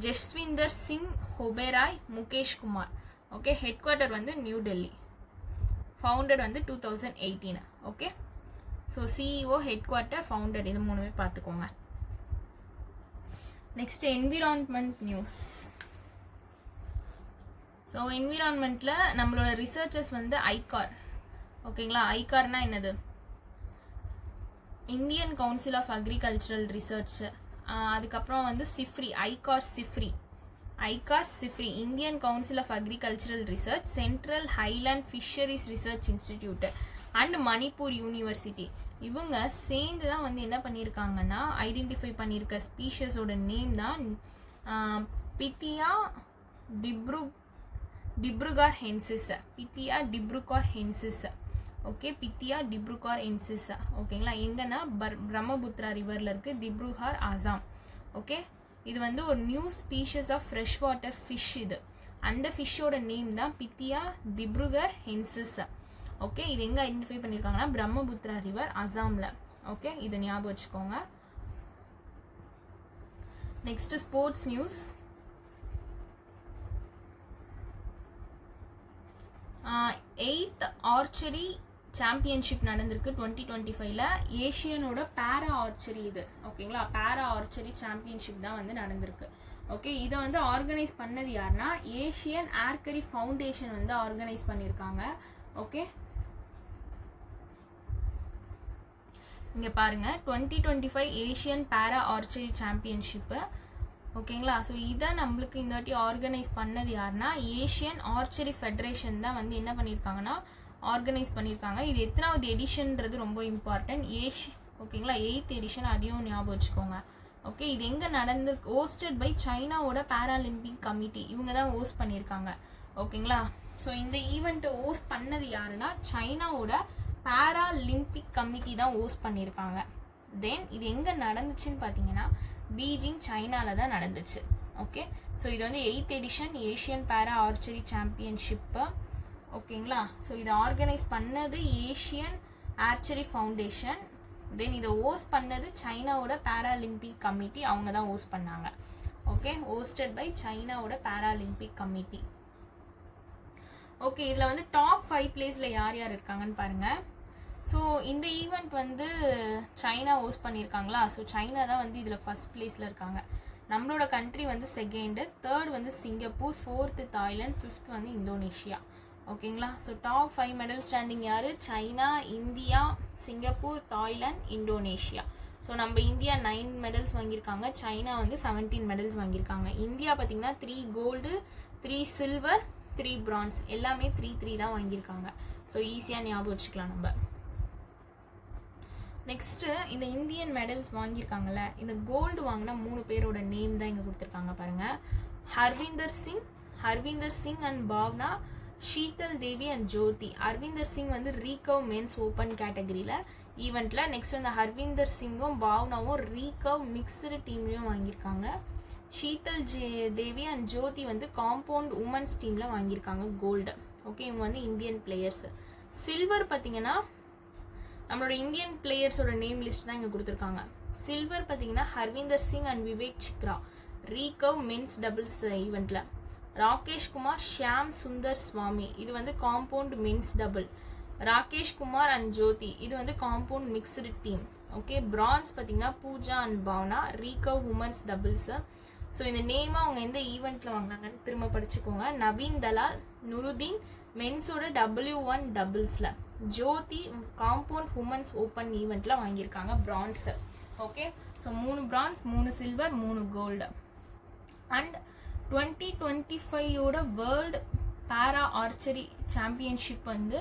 Jasvinder Singh Oberoi Mukesh Kumar. Okay, head quarter வந்து நியூ டெல்லி, ஃபவுண்டட் வந்து 2018. Okay, so CEO, head quarter, founded, இது 3 பார்த்துக்கோங்க. Next environment news. ஸோ என்விரான்மெண்ட்டில் நம்மளோட ரிசர்ச்சர்ஸ் வந்து ஐகார். ஓகேங்களா. ஐகார்னா என்னது? Indian council of agricultural research. அதுக்கப்புறம் வந்து CIFRI, ICAR CIFRI, Indian council of agricultural research, central highland fisheries research institute and Manipur university. இவங்க சேர்ந்து தான் வந்து என்ன பண்ணியிருக்காங்கன்னா ஐடென்டிஃபை பண்ணியிருக்க ஸ்பீஷஸோட நேம் தான் பித்தியா டிப்ருகார் ஹென்சிஸ். ஓகே, பித்தியா டிப்ருகார் ஹென்சிஸ். ஓகேங்களா. எங்கன்னா பிரம்மபுத்திரா ரிவரில் இருக்குது, திப்ருகார், ஆசாம். ஓகே, இது வந்து ஒரு new species of fresh water fish. இது அந்த ஃபிஷ்ஷோட நேம் தான் பித்தியா டிப்ருகர் ஹென்சிஸ். ஓகே, இது எங்கே ஐடென்டிஃபை பண்ணியிருக்காங்கன்னா பிரம்மபுத்திரா ரிவர், அசாமில். ஓகே, இதை ஞாபகம் வச்சுக்கோங்க. Next sports news. 8th archery championship நடந்திருக்கு 2025. ஏஷியனோட பேரா ஆர்ச்சரி இது. ஓகேங்களா. பேரா ஆர்ச்சரி சாம்பியன்ஷிப் தான் வந்து நடந்திருக்கு. ஓகே, இதை வந்து ஆர்கனைஸ் பண்ணது யாருன்னா ஏஷியன் ஆர்கரி ஃபவுண்டேஷன் வந்து ஆர்கனைஸ் பண்ணியிருக்காங்க. ஓகே, இங்கே பாருங்கள் 2025 ஏஷியன் பேரா ஆர்ச்சரி சாம்பியன்ஷிப்பு. ஓகேங்களா. ஸோ இதை நம்மளுக்கு இந்த வாட்டி ஆர்கனைஸ் பண்ணது யாருன்னா ஏஷியன் ஆர்ச்சரி ஃபெடரேஷன் தான் வந்து என்ன பண்ணியிருக்காங்கன்னா ஆர்கனைஸ் பண்ணியிருக்காங்க. இது எத்தனாவது எடிஷன்ன்றது ரொம்ப இம்பார்ட்டன்ட். ஓகேங்களா, 8th எடிஷன், அதையும் ஞாபகம் வச்சுக்கோங்க. ஓகே, இது எங்கே நடந்திருக்கு? ஹோஸ்டட் பை சைனாவோட பேராலிம்பிக் கமிட்டி, இவங்க தான் ஹோஸ்ட் பண்ணியிருக்காங்க. ஓகேங்களா. ஸோ இந்த ஈவெண்ட்டை ஹோஸ்ட் பண்ணது யாருன்னா சைனாவோட பேராலிம்பிக் கமிட்டி தான் ஹோஸ்ட் பண்ணியிருக்காங்க. தென் இது எங்கே நடந்துச்சுன்னு பார்த்தீங்கன்னா பீஜிங், சைனாவில் தான் நடந்துச்சு. ஓகே, ஸோ இது வந்து 8th எடிஷன் ஏஷியன் பேரா ஆர்ச்சரி சாம்பியன்ஷிப்பு. ஓகேங்களா. ஸோ இதை ஆர்கனைஸ் பண்ணது ஏஷியன் ஆர்ச்சரி ஃபவுண்டேஷன். தென் இதை ஹோஸ்ட் பண்ணது சைனாவோட பேராலிம்பிக் கமிட்டி, அவங்க தான் ஹோஸ்ட் பண்ணாங்க. ஓகே, ஹோஸ்டட் பை சைனாவோட பேராலிம்பிக் கமிட்டி. ஓகே, இதில் வந்து டாப் 5 பிளேஸில் யார் யார் இருக்காங்கன்னு பாருங்கள். ஸோ இந்த ஈவெண்ட் வந்து சைனா ஹோஸ்ட் பண்ணியிருக்காங்களா. ஸோ சைனா தான் வந்து இதில் ஃபஸ்ட் பிளேஸில் இருக்காங்க. நம்மளோட கண்ட்ரி வந்து செகண்டு, தேர்ட் வந்து சிங்கப்பூர், 4th தாய்லாந்து, 5th வந்து இந்தோனேஷியா. ஓகேங்களா. ஸோ டாப் 5 மெடல் ஸ்டாண்டிங் யார்? China, India, Singapore, Thailand, Indonesia. So நம்ம இந்தியா 9 மெடல்ஸ் வாங்கியிருக்காங்க, சைனா வந்து 17 மெடல்ஸ் வாங்கியிருக்காங்க. இந்தியா பார்த்திங்கன்னா 3 கோல்டு, 3 சில்வர், 3 பிரான்ஸ், எல்லாமே 3 தான் வாங்கியிருக்காங்க. ஸோ ஈஸியாக ஞாபகம் வச்சுக்கலாம் நம்ம. நெக்ஸ்ட்டு இந்த இந்தியன் மெடல்ஸ் வாங்கியிருக்காங்கல்ல, இந்த கோல்டு வாங்கினா 3 பேரோட நேம் தான் இங்கே கொடுத்துருக்காங்க பாருங்கள். Harvinder Singh and Bhavna, Sheetal Devi and Jyoti. ஹர்விந்தர் சிங் வந்து ரீகவ் மென்ஸ் ஓப்பன் கேட்டகரியில் ஈவெண்ட்டில். நெக்ஸ்ட் வந்து ஹர்விந்தர் சிங்கும் பாவ்னாவும் ரீகவ் மிக்சடு டீம்லேயும் வாங்கியிருக்காங்க. ஷீதல் தேவி அண்ட் ஜோதி வந்து காம்பவுண்ட் உமன்ஸ் டீமில் வாங்கியிருக்காங்க கோல்டு. ஓகே, இவங்க வந்து இந்தியன் பிளேயர்ஸ். சில்வர் பார்த்தீங்கன்னா நம்மளோட இந்தியன் பிளேயர்ஸோட நேம் லிஸ்ட் தான் இங்கே கொடுத்துருக்காங்க. சில்வர் பார்த்தீங்கன்னா Harvinder Singh and Vivek Chikara recurve men's doubles ஈவெண்ட்டில். ராகேஷ் குமார், ஷியாம் சுந்தர் சுவாமி, இது வந்து compound men's double. Rakesh Kumar and Jyoti, இது வந்து compound mixed team. Okay, bronze பார்த்தீங்கன்னா Pooja and Bhavna recurve women's doubles. So இந்த நேமாக அவங்க எந்த ஈவெண்ட்டில் வாங்கினாங்கன்னு திரும்ப படிச்சுக்கோங்க. நவீன் தலால், நுருதீன் மென்ஸோட W1 டபுள்ஸில். ஜோதி காம்பவுண்ட் உமன்ஸ் ஓப்பன் ஈவெண்ட்டில் வாங்கியிருக்காங்க bronze. Okay, so 3 bronze, 3 silver, 3 gold. And 2025 world para archery championship வந்து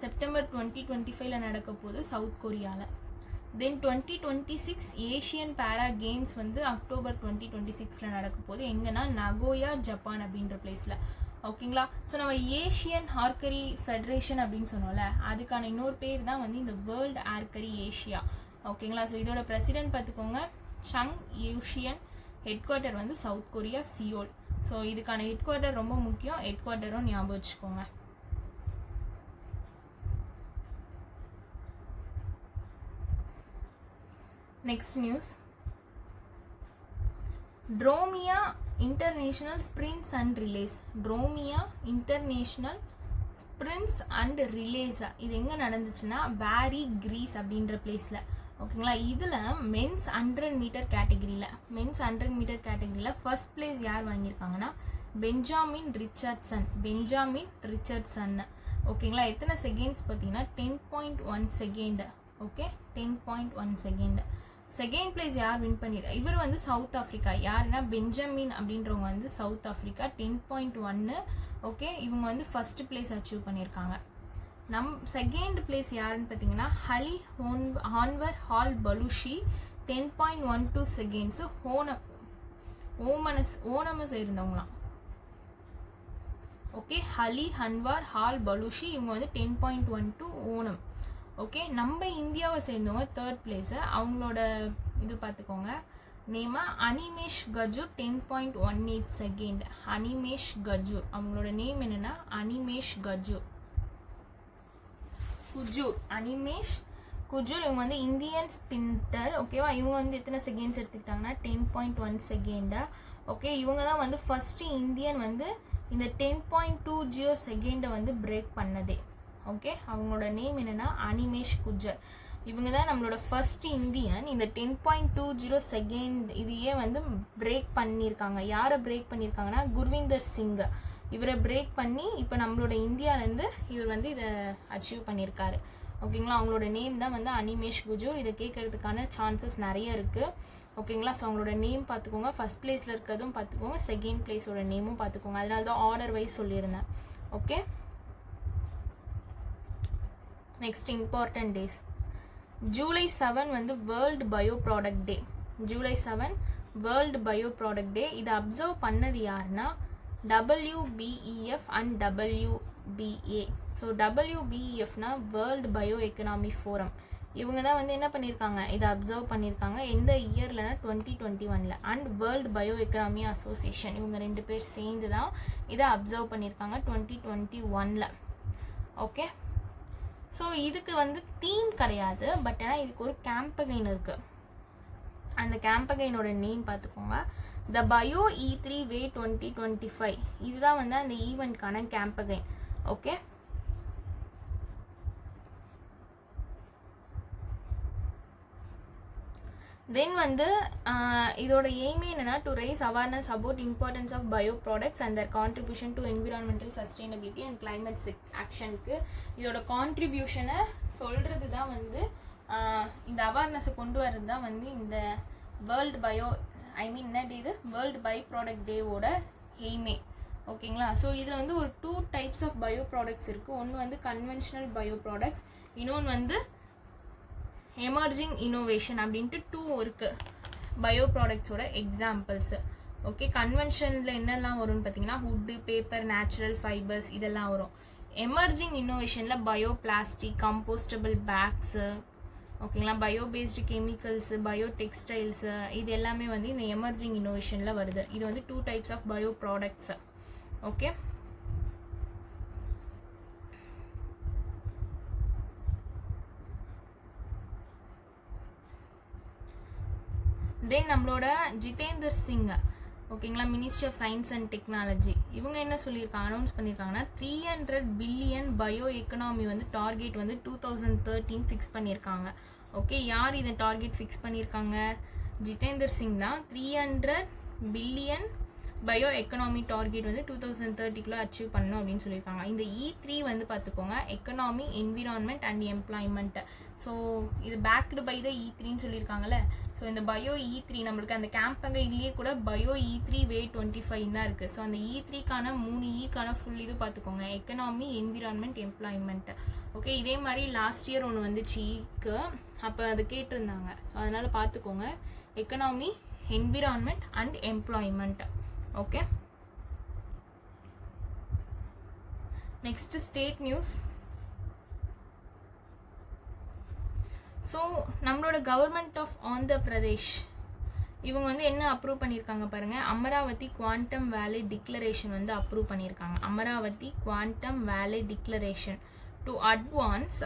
செப்டம்பர் 2025 நடக்க போகுது சவுத் கொரியாவில். தென் 2026 ஏஷியன் பேரா கேம்ஸ் வந்து அக்டோபர் 2026 நடக்க போகுது. எங்கன்னா நகோயா ஜப்பான் அப்படின்ற பிளேஸில். ஓகேங்களா. ஸோ நம்ம ஏஷியன் ஆர்கரி ஃபெடரேஷன் அப்படின்னு சொன்னோம்ல, அதுக்கான இன்னொரு பேர் தான் வந்து இந்த வேர்ல்டு ஆர்கரி ஏஷியா. ஓகேங்களா. ஸோ இதோட பிரசிடென்ட் பார்த்துக்கோங்க சங் யூஷியன். ஹெட் குவார்ட்டர் வந்து சவுத் கொரியா சியோல். ஸோ இதுக்கான ஹெட் குவார்ட்டர் ரொம்ப முக்கியம், ஹெட் குவார்ட்டரும் ஞாபகம் வச்சுக்கோங்க. Next news, Dromia international sprints and relays. Dromia international sprints அண்ட் ரிலேஸா இது எங்கே நடந்துச்சுன்னா வேரி கிரீஸ் அப்படின்ற பிளேஸில். ஓகேங்களா. இதில் மென்ஸ் 100 மீட்டர் கேட்டகரியில் ஃபர்ஸ்ட் பிளேஸ் யார் வாங்கியிருக்காங்கன்னா பென்ஜாமின் ரிச்சர்ட்சன். ஓகேங்களா. எத்தனை செகண்ட்ஸ் பார்த்தீங்கன்னா 10.1 second. Okay, 10.1 second. Second place யார் வின் பண்ணியிருக்கா, இவர் வந்து சவுத் ஆஃப்ரிக்கா. யாருன்னா பென்ஜமின் அப்படின்றவங்க வந்து சவுத் ஆஃப்ரிக்கா 10.1. ஓகே, இவங்க வந்து ஃபர்ஸ்ட் பிளேஸ் அச்சீவ் பண்ணியிருக்காங்க. செகண்ட் பிளேஸ் யாருன்னு பார்த்தீங்கன்னா ஹலி ஹான்வர் hall Balushi 10.12 seconds. ஓனமஸ் இருந்தவங்களாம். Okay, ஹலி ஹன்வார் hall Balushi இவங்க வந்து 10.12 ஓனம். ஓகே, நம்ம இந்தியாவை சேர்ந்தவங்க தேர்ட் பிளேஸு. அவங்களோட இது பார்த்துக்கோங்க நேமா அனிமேஷ் கஜூர் 10.18 செகண்ட். அனிமேஷ் கஜூர், அவங்களோட நேம் என்னன்னா அனிமேஷ் அனிமேஷ் குஜூர். இவங்க வந்து இந்தியன் ஸ்பின்டர். ஓகேவா. இவங்க வந்து எத்தனை செகண்ட்ஸ் எடுத்துக்கிட்டாங்கன்னா 10.1 செகண்டா. ஓகே, இவங்க தான் வந்து ஃபஸ்ட்டு இந்தியன் வந்து இந்த 10.20 செகண்டை வந்து பிரேக் பண்ணதே. ஓகே, அவங்களோட நேம் என்னென்னா அனிமேஷ் குஜர். இவங்க தான் நம்மளோட ஃபர்ஸ்ட் இந்தியன் இந்த 10.20 செகண்ட் இதையே வந்து பிரேக் பண்ணியிருக்காங்க. யாரை பிரேக் பண்ணியிருக்காங்கன்னா குர்விந்தர் சிங். இவரை பிரேக் பண்ணி இப்போ நம்மளோட இந்தியாவிலேருந்து இவர் வந்து இதை அச்சீவ் பண்ணியிருக்காரு. ஓகேங்களா. அவங்களோட நேம் தான் வந்து அனிமேஷ் குஜூர். இதை கேட்கறதுக்கான சான்சஸ் நிறைய இருக்குது. ஓகேங்களா. ஸோ அவங்களோட நேம் பார்த்துக்கோங்க, ஃபர்ஸ்ட் பிளேஸில் இருக்கிறதும் பார்த்துக்கோங்க, செகண்ட் பிளேஸோட நேமும் பார்த்துக்கோங்க. அதனால தான் ஆர்டர் வைஸ் சொல்லியிருந்தேன். Okay, next important days. July 7 வந்து world bio product day. July 7 world bio product day. இதை அப்சர்வ் பண்ணது யாருன்னா WBEF அண்ட் WBA. ஸோ WBEFனா வேர்ல்டு பயோ எக்கனாமி ஃபோரம். இவங்க தான் வந்து என்ன பண்ணியிருக்காங்க, இதை அப்சர்வ் பண்ணியிருக்காங்க. எந்த இயர்லனா 2021. And world bio economy association இவங்க 2 பேர் சேர்ந்து தான் இதை அப்சர்வ் பண்ணியிருக்காங்க 2021. ஓகே, ஸோ இதுக்கு வந்து தீம் கிடையாது, பட் ஆனால் இதுக்கு ஒரு கேம்பெயின் இருக்குது. அந்த கேம்பெயினோட நேம் பார்த்துக்கோங்க, த பயோ E3 வே 2025. இதுதான் வந்து அந்த ஈவெண்ட்கான கேம்பெயின். ஓகே, தென் வந்து இதோட எய்மே என்னன்னா to raise awareness about importance of bio products and their contribution to environmental sustainability and climate ஆக்ஷனுக்கு இதோட கான்ட்ரிபியூஷனை சொல்கிறது தான் வந்து இந்த அவேர்னஸை கொண்டு வர்றது தான் வந்து இந்த வேர்ல்டு பயோ என்னது இது வேர்ல்டு பை ப்ராடக்ட் டேவோட எய்மே. ஓகேங்களா. ஸோ இதில் வந்து ஒரு 2 டைப்ஸ் ஆஃப் பயோ ப்ராடக்ட்ஸ் இருக்குது. ஒன்று வந்து கன்வென்ஷனல் பயோ ப்ராடக்ட்ஸ், இன்னொன்று வந்து எமர்ஜிங் இனோவேஷன் அப்படின்ட்டு 2 இருக்குது பயோ ப்ராடக்ட்ஸோட எக்ஸாம்பிள்ஸு. ஓகே, கன்வென்ஷனில் என்னெல்லாம் வரும்னு பார்த்தீங்கன்னா வுட்டு, பேப்பர், நேச்சுரல் ஃபைபர்ஸ் இதெல்லாம் வரும். எமர்ஜிங் இன்னோவேஷனில் பயோ பிளாஸ்டிக், கம்போஸ்டபிள் பேக்ஸு, ஓகேங்களா, bio based chemicals, bio textiles, இது எல்லாமே வந்து இந்த எமர்ஜிங் இன்னோவேஷனில் வருது. இது வந்து 2 types of bio products. Okay, then நம்மளோட ஜிதேந்தர் சிங், ஓகேங்களா, ministry of science and technology, இவங்க என்ன சொல்லியிருக்காங்க, அனௌன்ஸ் பண்ணியிருக்காங்கன்னா 300 பில்லியன் பயோ எக்கனாமி வந்து டார்கெட் வந்து 2013 ஃபிக்ஸ் பண்ணியிருக்காங்க. ஓகே, யார் இதை டார்கெட் ஃபிக்ஸ் பண்ணியிருக்காங்க, ஜிதேந்தர் சிங் தான். 300 பில்லியன் பயோ எக்கனாமி டார்கெட் வந்து 2030 அச்சீவ் பண்ணணும் அப்படின்னு சொல்லியிருக்காங்க. இந்த E3 வந்து பார்த்துக்கோங்க, economy, environment and employment. So இது பேக்டு பை த E3ன்னு சொல்லியிருக்காங்கல்ல. ஸோ இந்த பயோ E3 நம்மளுக்கு அந்த கேம்பெயின்லேயே கூட பயோ E3 வே 25 தான் இருக்குது. ஸோ அந்த E3க்கான 3 ஈக்கான ஃபுல் இது பார்த்துக்கோங்க, எக்கனாமி, என்விரான்மெண்ட், எம்ப்ளாய்மெண்ட். ஓகே, இதே மாதிரி லாஸ்ட் இயர் ஒன்று வந்துச்சு ஈக்கு, அப்போ அது கேட்டிருந்தாங்க. ஸோ அதனால் பார்த்துக்கோங்க. Economy, environment and employment. Okay, next state news. So நம்மளோட கவர்மெண்ட் ஆஃப் ஆந்திர பிரதேஷ் இவங்க வந்து என்ன அப்ரூவ் பண்ணியிருக்காங்க பாருங்கள், அமராவதி குவாண்டம் வேலி டிக்ளரேஷன் வந்து அப்ரூவ் பண்ணியிருக்காங்க. Amaravati quantum valley declaration to advance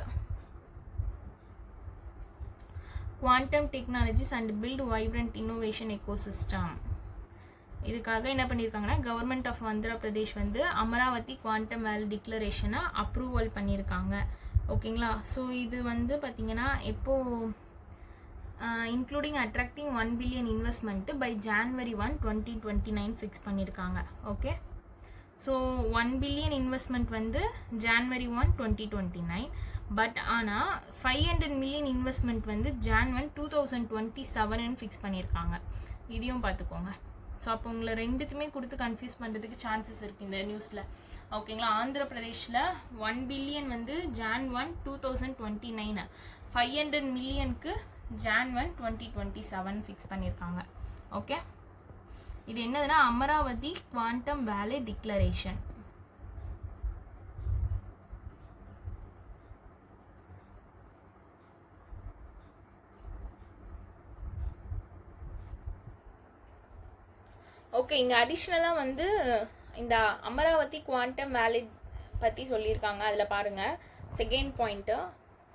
quantum technologies and build vibrant innovation ecosystem. இதுக்காக என்ன பண்ணியிருக்காங்கன்னா கவர்மெண்ட் ஆஃப் ஆந்திர பிரதேஷ் வந்து அமராவதி குவாண்டம் வேலி டிக்ளரேஷனை அப்ரூவல் பண்ணியிருக்காங்க. ஓகேங்களா. ஸோ இது வந்து பார்த்திங்கன்னா எப்போது including attracting 1 billion investment by January 1, 2029 fix பண்ணியிருக்காங்க. ஓகே, ஸோ 1 பில்லியன் இன்வெஸ்ட்மெண்ட் வந்து January 1, 2029. பட் ஆனால் 500 மில்லியன் இன்வெஸ்ட்மெண்ட் வந்து January 1, 2027 ஃபிக்ஸ் பண்ணியிருக்காங்க. இதையும் பார்த்துக்கோங்க. ஸோ அப்போ உங்களை ரெண்டுத்துமே கொடுத்து கன்ஃபியூஸ் பண்ணுறதுக்கு சான்சஸ் இருக்குது இந்த நியூஸில். ஓகேங்களா. ஆந்திர பிரதேஷில் 1 பில்லியன் வந்து January 1, 2029, 500 மில்லியனுக்கு January 1, 2027 ஃபிக்ஸ் பண்ணியிருக்காங்க. ஓகே, இது என்னதுன்னா Amaravathi quantum valley declaration. Okay, இங்கே அடிஷ்னலாக வந்து இந்த அமராவதி குவாண்டம் வேலி பற்றி சொல்லியிருக்காங்க. அதில் பாருங்கள், செகண்ட் பாயிண்ட்டு,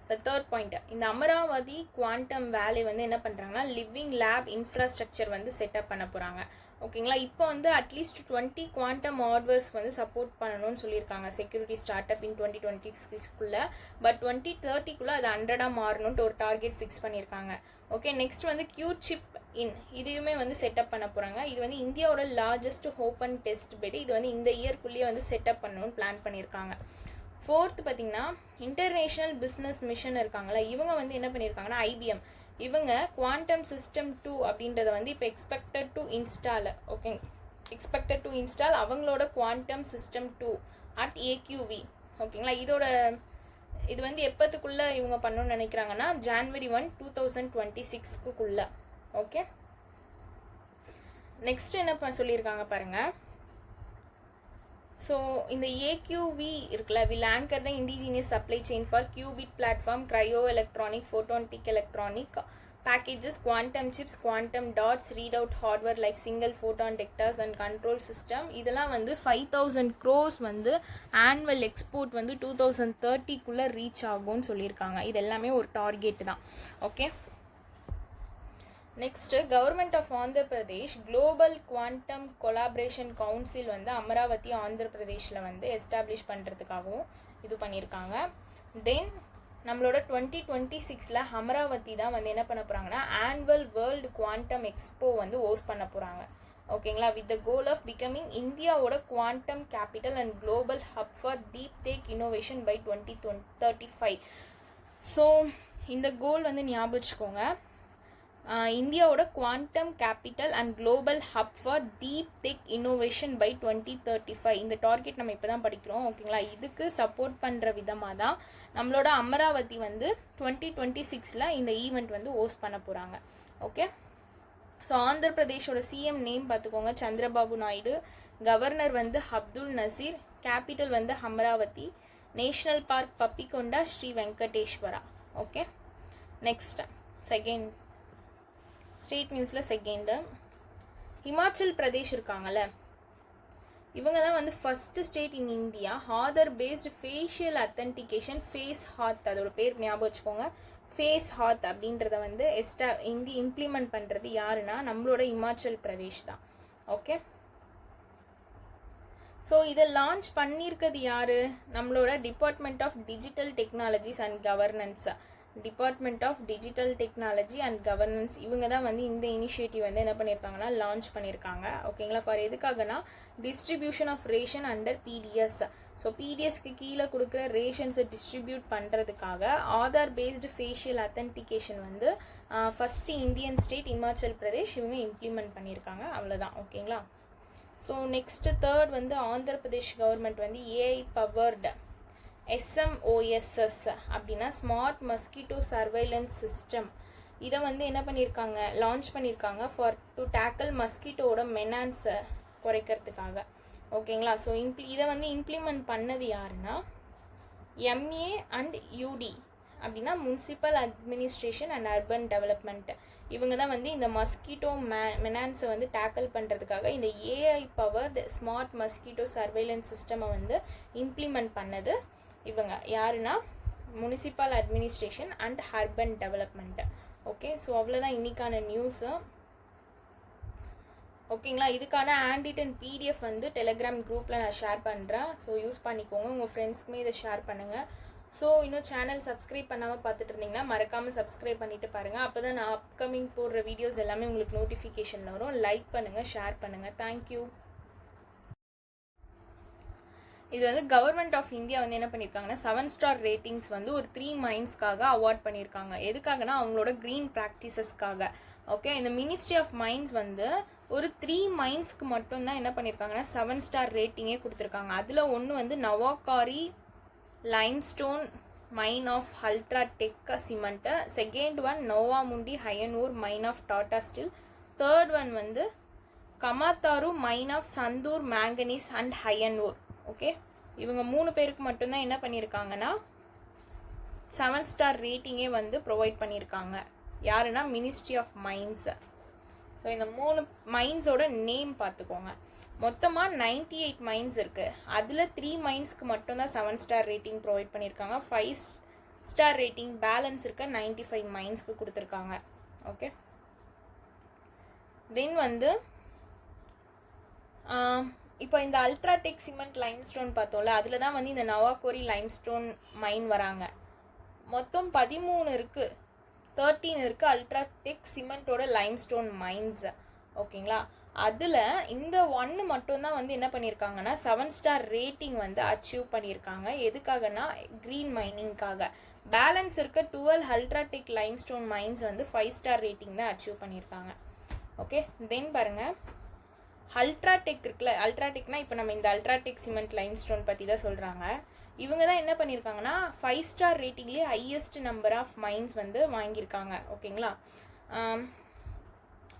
தேர்ட் பாயிண்ட். இந்த அமராவதி குவாண்டம் வேலி வந்து என்ன பண்ணுறாங்கன்னா லிவிங் லேப் இன்ஃப்ராஸ்ட்ரக்சர் வந்து செட்டப் பண்ண போகிறாங்க. ஓகேங்களா. இப்போ வந்து அட்லீஸ்ட் 20 குவாண்டம் ஹார்ட்வேர்ஸ் வந்து சப்போர்ட் பண்ணணும்னு சொல்லியிருக்காங்க security start up in 2026 but 2030 அது 100 மாறணும்ட்டு ஒரு டார்கெட் ஃபிக்ஸ் பண்ணியிருக்காங்க. ஓகே, நெக்ஸ்ட் வந்து கியூ சிப் இன் இதையுமே வந்து செட்டப் பண்ண போகிறாங்க. இது வந்து இந்தியாவோட லார்ஜஸ்ட் ஓப்பன் டெஸ்ட் பெட். இது வந்து இந்த இயர்க்குள்ளேயே வந்து செட்டப் பண்ணணும்னு பிளான் பண்ணியிருக்காங்க. ஃபோர்த்து பார்த்தீங்கன்னா இன்டர்நேஷ்னல் பிஸ்னஸ் மிஷன் இருக்காங்களா, இவங்க வந்து என்ன பண்ணியிருக்காங்கன்னா IBM இவங்க குவாண்டம் சிஸ்டம் 2 அப்படின்றத வந்து இப்போ எக்ஸ்பெக்டட் டு இன்ஸ்டால் அவங்களோட குவாண்டம் சிஸ்டம் 2 அட் AQV. ஓகேங்களா. இது வந்து எப்போத்துக்குள்ளே இவங்க பண்ணணும்னு நினைக்கிறாங்கன்னா January 1, 2026 ஓகே, நெக்ஸ்ட் என்ன சொல்லியிருக்காங்க பாருங்கள். ஸோ இந்த AQV இருக்குல்ல, will anchor the indigenous supply chain for qubit platform, cryo electronic, photonic electronic packages, quantum chips, quantum dots, read out hardware like single photon detectors and control system. இதெல்லாம் வந்து 5,000 crores வந்து annual export வந்து 2030 reach ஆகும்னு சொல்லியிருக்காங்க. இது எல்லாமே ஒரு target தான். Okay, next government of Andhra Pradesh global quantum collaboration council வந்து அமராவதி ஆந்திர பிரதேஷில் வந்து எஸ்டாப்ளிஷ் பண்ணுறதுக்காகவும் இது பண்ணியிருக்காங்க. தென் நம்மளோட 2026 அமராவதி தான் வந்து என்ன பண்ண போகிறாங்கன்னா ஆனுவல் வேர்ல்டு குவாண்டம் எக்ஸ்போ வந்து ஹோஸ்ட் பண்ண போகிறாங்க. ஓகேங்களா. With the goal of becoming இந்தியாவோட quantum capital and global hub for deep tech innovation by 2035. So இந்த கோல் வந்து ஞாபகம் வச்சுக்கோங்க. இந்தியாவோட quantum capital and global hub for deep tech innovation by 2035. இந்த டார்கெட் நம்ம இப்போ தான் படிக்கிறோம். ஓகேங்களா. இதுக்கு சப்போர்ட் பண்ணுற விதமாக தான் நம்மளோட அமராவதி வந்து 2026 இந்த ஈவெண்ட் வந்து ஹோஸ்ட் பண்ண போகிறாங்க. ஓகே, ஸோ ஆந்திர பிரதேஷோட CM நேம் பார்த்துக்கோங்க, சந்திரபாபு நாயுடு. கவர்னர் வந்து அப்துல் நசீர். கேபிட்டல் வந்து Amaravati. National park Papikonda, Sri Venkateswara. Okay, next second state நியூஸில் செகண்டு ஹிமாச்சல் பிரதேஷ் இருக்காங்கல்ல, இவங்க தான் வந்து first state in India Aadhaar based facial authentication face ஹாத், அதோட பேர் ஞாபகம் வச்சுக்கோங்க, ஃபேஸ் ஹாத் அப்படின்றத வந்து இம்ப்ளிமெண்ட் பண்ணுறது யாருன்னா நம்மளோட இமாச்சல் பிரதேஷ் தான். ஓகே, ஸோ இதை லான்ச் பண்ணியிருக்கிறது யார்? நம்மளோட department of digital technologies and governance. இவங்க தான் வந்து இந்த இனிஷியேட்டிவ் வந்து என்ன பண்ணியிருக்காங்கன்னா லான்ச் பண்ணியிருக்காங்க. ஓகேங்களா. ஃபார் எதுக்காகனா distribution of ration under PDS. So PDSக்கு கீழே கொடுக்குற ரேஷன்ஸை டிஸ்ட்ரிபியூட் பண்ணுறதுக்காக ஆதார் பேஸ்டு ஃபேஷியல் அத்தன்டிகேஷன் வந்து first Indian state Himachal Pradesh இவங்க இம்ப்ளிமெண்ட் பண்ணியிருக்காங்க. அவ்வளோதான். ஓகேங்களா. ஸோ நெக்ஸ்ட்டு தேர்ட் வந்து ஆந்திர பிரதேஷ் கவர்மெண்ட் வந்து AI பவர்டு SMOSS அப்படின்னா ஸ்மார்ட் மஸ்கிட்டோ சர்வைலன்ஸ் சிஸ்டம். இதை வந்து என்ன பண்ணியிருக்காங்க, லான்ச் பண்ணியிருக்காங்க ஃபார் டு டேக்கிள் மஸ்கிட்டோட மெனான்ஸை குறைக்கிறதுக்காக. ஓகேங்களா. ஸோ இதை வந்து இம்ப்ளிமெண்ட் பண்ணது யாருன்னா MA அண்ட் UD அப்படின்னா municipal administration and urban development. இவங்க தான் வந்து இந்த மஸ்கிட்டோ மெனான்ஸை வந்து டேக்கிள் பண்ணுறதுக்காக இந்த AI powered smart mosquito surveillance சிஸ்டமை வந்து இம்ப்ளிமெண்ட் பண்ணது இவங்க யாருன்னா municipal administration and urban development. Okay. So அவ்வளோதான் இன்றைக்கான நியூஸு. ஓகேங்களா. இதுக்கான ஹேண்ட்ரிட்டன் PDF வந்து டெலிகிராம் குரூப்பில் நான் ஷேர் பண்ணுறேன். ஸோ யூஸ் பண்ணிக்கோங்க, உங்கள் ஃப்ரெண்ட்ஸ்க்குமே இதை ஷேர் பண்ணுங்கள். ஸோ இன்னும் சேனல் சப்ஸ்கிரைப் பண்ணாமல் பார்த்துட்டு இருந்தீங்கன்னா மறக்காமல் சப்ஸ்கிரைப் பண்ணிவிட்டு பாருங்கள். அப்போ தான் நான் அப்கமிங் போடுற வீடியோஸ் எல்லாமே உங்களுக்கு நோட்டிஃபிகேஷன் வரும். லைக் பண்ணுங்கள், ஷேர் பண்ணுங்கள். தேங்க்யூ. இது வந்து கவர்மெண்ட் ஆஃப் இந்தியா வந்து என்ன பண்ணியிருக்காங்கன்னா 7 ஸ்டார் ரேட்டிங்ஸ் வந்து ஒரு 3 மைன்ஸ்க்காக அவார்ட் பண்ணியிருக்காங்க. எதுக்காகனா அவங்களோட க்ரீன் ப்ராக்டிசஸ்க்காக. ஓகே. இந்த மினிஸ்ட்ரி ஆஃப் மைன்ஸ் வந்து ஒரு 3 மைன்ஸ்க்கு மட்டும்தான் என்ன பண்ணியிருக்காங்கன்னா 7 ஸ்டார் ரேட்டிங்கே கொடுத்துருக்காங்க. அதில் ஒன்று வந்து Nawakari limestone mine of UltraTech cement, second one Noamundi iron ore mine of Tata steel, third one வந்து Kamatharu mine of Sandur manganese and iron ore. Okay. இவங்க 3 பேருக்கு மட்டும்தான் என்ன பண்ணியிருக்காங்கன்னா 7 ஸ்டார் ரேட்டிங்கே வந்து ப்ரொவைட் பண்ணியிருக்காங்க. யாருன்னா மினிஸ்ட்ரி ஆஃப் மைன்ஸ். ஸோ இந்த 3 மைன்ஸோட நேம் பார்த்துக்கோங்க. மொத்தமாக 98 மைன்ஸ் இருக்குது. அதில் 3 மைன்ஸ்க்கு மட்டும்தான் 7 ஸ்டார் ரேட்டிங் ப்ரொவைட் பண்ணியிருக்காங்க. 5 ஸ்டார் ரேட்டிங் பேலன்ஸ் இருக்க 95 மைன்ஸ்க்கு கொடுத்துருக்காங்க. ஓகே. தென் வந்து இப்போ இந்த அல்ட்ராடெக் சிமெண்ட் லைம்ஸ்டோன் பார்த்தோம்ல, அதில் தான் வந்து இந்த நவாகோரி லைம்ஸ்டோன் மைன் வராங்க. மொத்தம் 13 இருக்குது, 13 இருக்குது அல்ட்ராடெக் சிமெண்ட்டோட லைம்ஸ்டோன் மைன்ஸ். ஓகேங்களா. அதில் இந்த 1 மட்டும்தான் வந்து என்ன பண்ணியிருக்காங்கன்னா 7 ஸ்டார் ரேட்டிங் வந்து அச்சீவ் பண்ணியிருக்காங்க. எதுக்காகனா க்ரீன் மைனிங்காக. பேலன்ஸ் இருக்க 12 அல்ட்ராடெக் லைம்ஸ்டோன் மைன்ஸ் வந்து 5 ஸ்டார் ரேட்டிங் தான் அச்சீவ் பண்ணியிருக்காங்க. ஓகே. தென் பாருங்கள், அல்ட்ராடெக் இருக்குல்ல, அல்ட்ராடெக்னா இப்போ நம்ம இந்த அல்ட்ராடெக் சிமெண்ட் லைம்ஸ்டோன் பற்றி தான் சொல்கிறாங்க. இவங்க தான் என்ன பண்ணியிருக்காங்கன்னா 5 ஸ்டார் ரேட்டிங்லேயே ஹையஸ்ட் நம்பர் ஆஃப் மைன்ஸ் வந்து வாங்கியிருக்காங்க. ஓகேங்களா.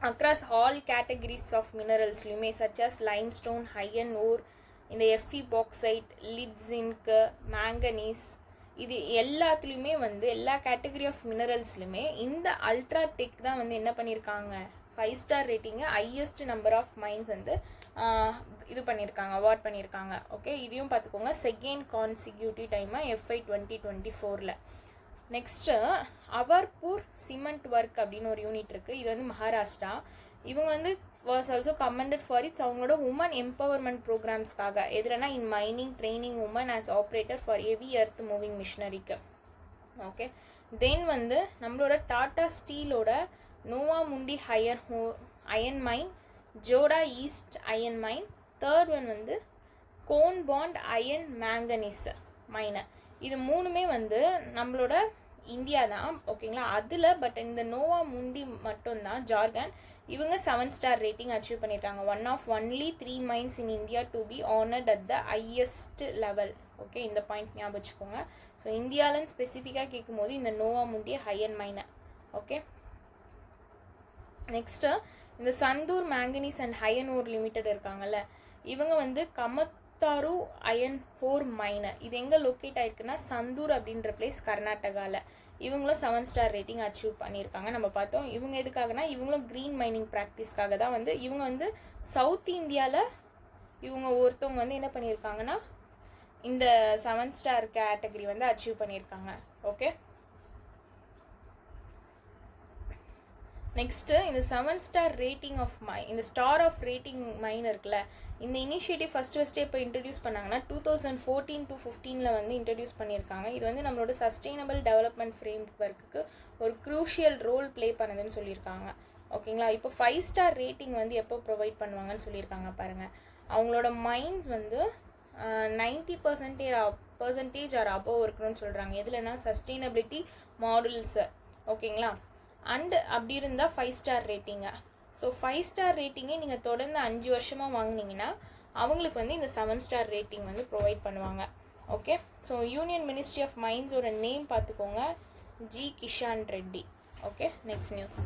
அக்ராஸ் ஆல் கேட்டகரிஸ் ஆஃப் மினரல்ஸ்லையுமே such as limestone, iron ore, இந்த Fe bauxite, lead zinc, manganese, இது எல்லாத்துலேயுமே வந்து எல்லா கேட்டகரி ஆஃப் மினரல்ஸ்லையுமே இந்த அல்ட்ராடெக் தான் வந்து என்ன பண்ணியிருக்காங்க 5 star rating highest number of mines வந்து இது பண்ணியிருக்காங்க, அவார்ட் பண்ணியிருக்காங்க. ஓகே. இதையும் பார்த்துக்கோங்க. செகண்ட் கான்சிக்யூட்டிவ் டைமாக FY 2024. Next Awarpur cement work அப்படின்னு ஒரு யூனிட் இருக்குது. இது வந்து மகாராஷ்டிரா. இவங்க வந்து was also commended for its அவங்களோட உமன் எம்பவர்மெண்ட் ப்ரோக்ராம்ஸ்க்காக. எதுலனா in mining training woman as operator for heavy earth moving மிஷினரிக்கு. ஓகே. தென் வந்து நம்மளோட டாடா ஸ்டீலோட Noamundi iron mine, Joda east iron மைன், தேர்ட் ஒன் வந்து கோன் பாண்ட் அயன் மேங்கனீஸ் மைனை. இது 3மே வந்து நம்மளோட இந்தியா தான். ஓகேங்களா. அதில் பட் இந்த நோவாமுண்டி மட்டும்தான் ஜார்க்கண்ட். இவங்க 7 ஸ்டார் ரேட்டிங் அச்சீவ் பண்ணியிருக்காங்க. One of only 3 mines in India to be honoured at the highest level. Okay. இந்த பாயிண்ட் ஞாபகம் வச்சுக்கோங்க. ஸோ இந்தியாவிலன்னு ஸ்பெசிஃபிக்காக கேட்கும்போது இந்த நோவாமுண்டி அயன் மைனை. ஓகே. நெக்ஸ்ட்டு இந்த Sandur manganese and iron ore limited இருக்காங்கல்ல, இவங்க வந்து கமத்தாரு அயன் ஓர் மைனை. இது எங்கே லொக்கேட் ஆயிருக்குன்னா சந்தூர் அப்படின்ற பிளேஸ் கர்நாடகாவில். இவங்களும் 7 ஸ்டார் ரேட்டிங் அச்சீவ் பண்ணியிருக்காங்க. நம்ம பார்த்தோம். இவங்க எதுக்காகனா இவங்களும் க்ரீன் மைனிங் ப்ராக்டிஸ்க்காக தான் வந்து இவங்க வந்து சவுத் இந்தியாவில் இவங்க ஒருத்தவங்க வந்து என்ன பண்ணியிருக்காங்கன்னா இந்த 7 ஸ்டார் கேட்டகரி வந்து அச்சீவ் பண்ணியிருக்காங்க. ஓகே. நெக்ஸ்ட்டு இந்த 7 ஸ்டார் ரேட்டிங் ஆஃப் இந்த ஸ்டார் ஆஃப் ரேட்டிங் மைன் இருக்குல்ல, இந்த இனிஷியேட்டிவ் ஃபஸ்ட்டு எப்போ இன்ட்ரடியூஸ் பண்ணாங்கன்னா 2014 to 15 வந்து இன்ட்ரடியூஸ் பண்ணியிருக்காங்க. இது வந்து நம்மளோட சஸ்டெயினபிள் டெவலப்மெண்ட் ஃப்ரேம் ஒர்க்குக்கு ஒரு க்ரூஷியல் ரோல் ப்ளே பண்ணுதுன்னு சொல்லியிருக்காங்க. ஓகேங்களா. இப்போ 5 ஸ்டார் ரேட்டிங் வந்து எப்போ ப்ரொவைட் பண்ணுவாங்கன்னு சொல்லியிருக்காங்க பாருங்கள். அவங்களோட மைன்ஸ் வந்து 90% ஆர் அபோவ் இருக்கணும்னு சொல்கிறாங்க. எதுலன்னா சஸ்டெயினபிலிட்டி மாடல்ஸு. ஓகேங்களா. அண்ட் அப்படி இருந்தால் 5 ஸ்டார் ரேட்டிங்க. ஸோ 5 ஸ்டார் ரேட்டிங்கே நீங்கள் தொடர்ந்து 5 வருஷமாக வாங்கினீங்கன்னா அவங்களுக்கு வந்து இந்த 7 ஸ்டார் ரேட்டிங் வந்து ப்ரொவைட் பண்ணுவாங்க. Okay, so union ministry of மைன்ஸோட நேம் பார்த்துக்கோங்க, G Kishan Reddy. Okay, next news.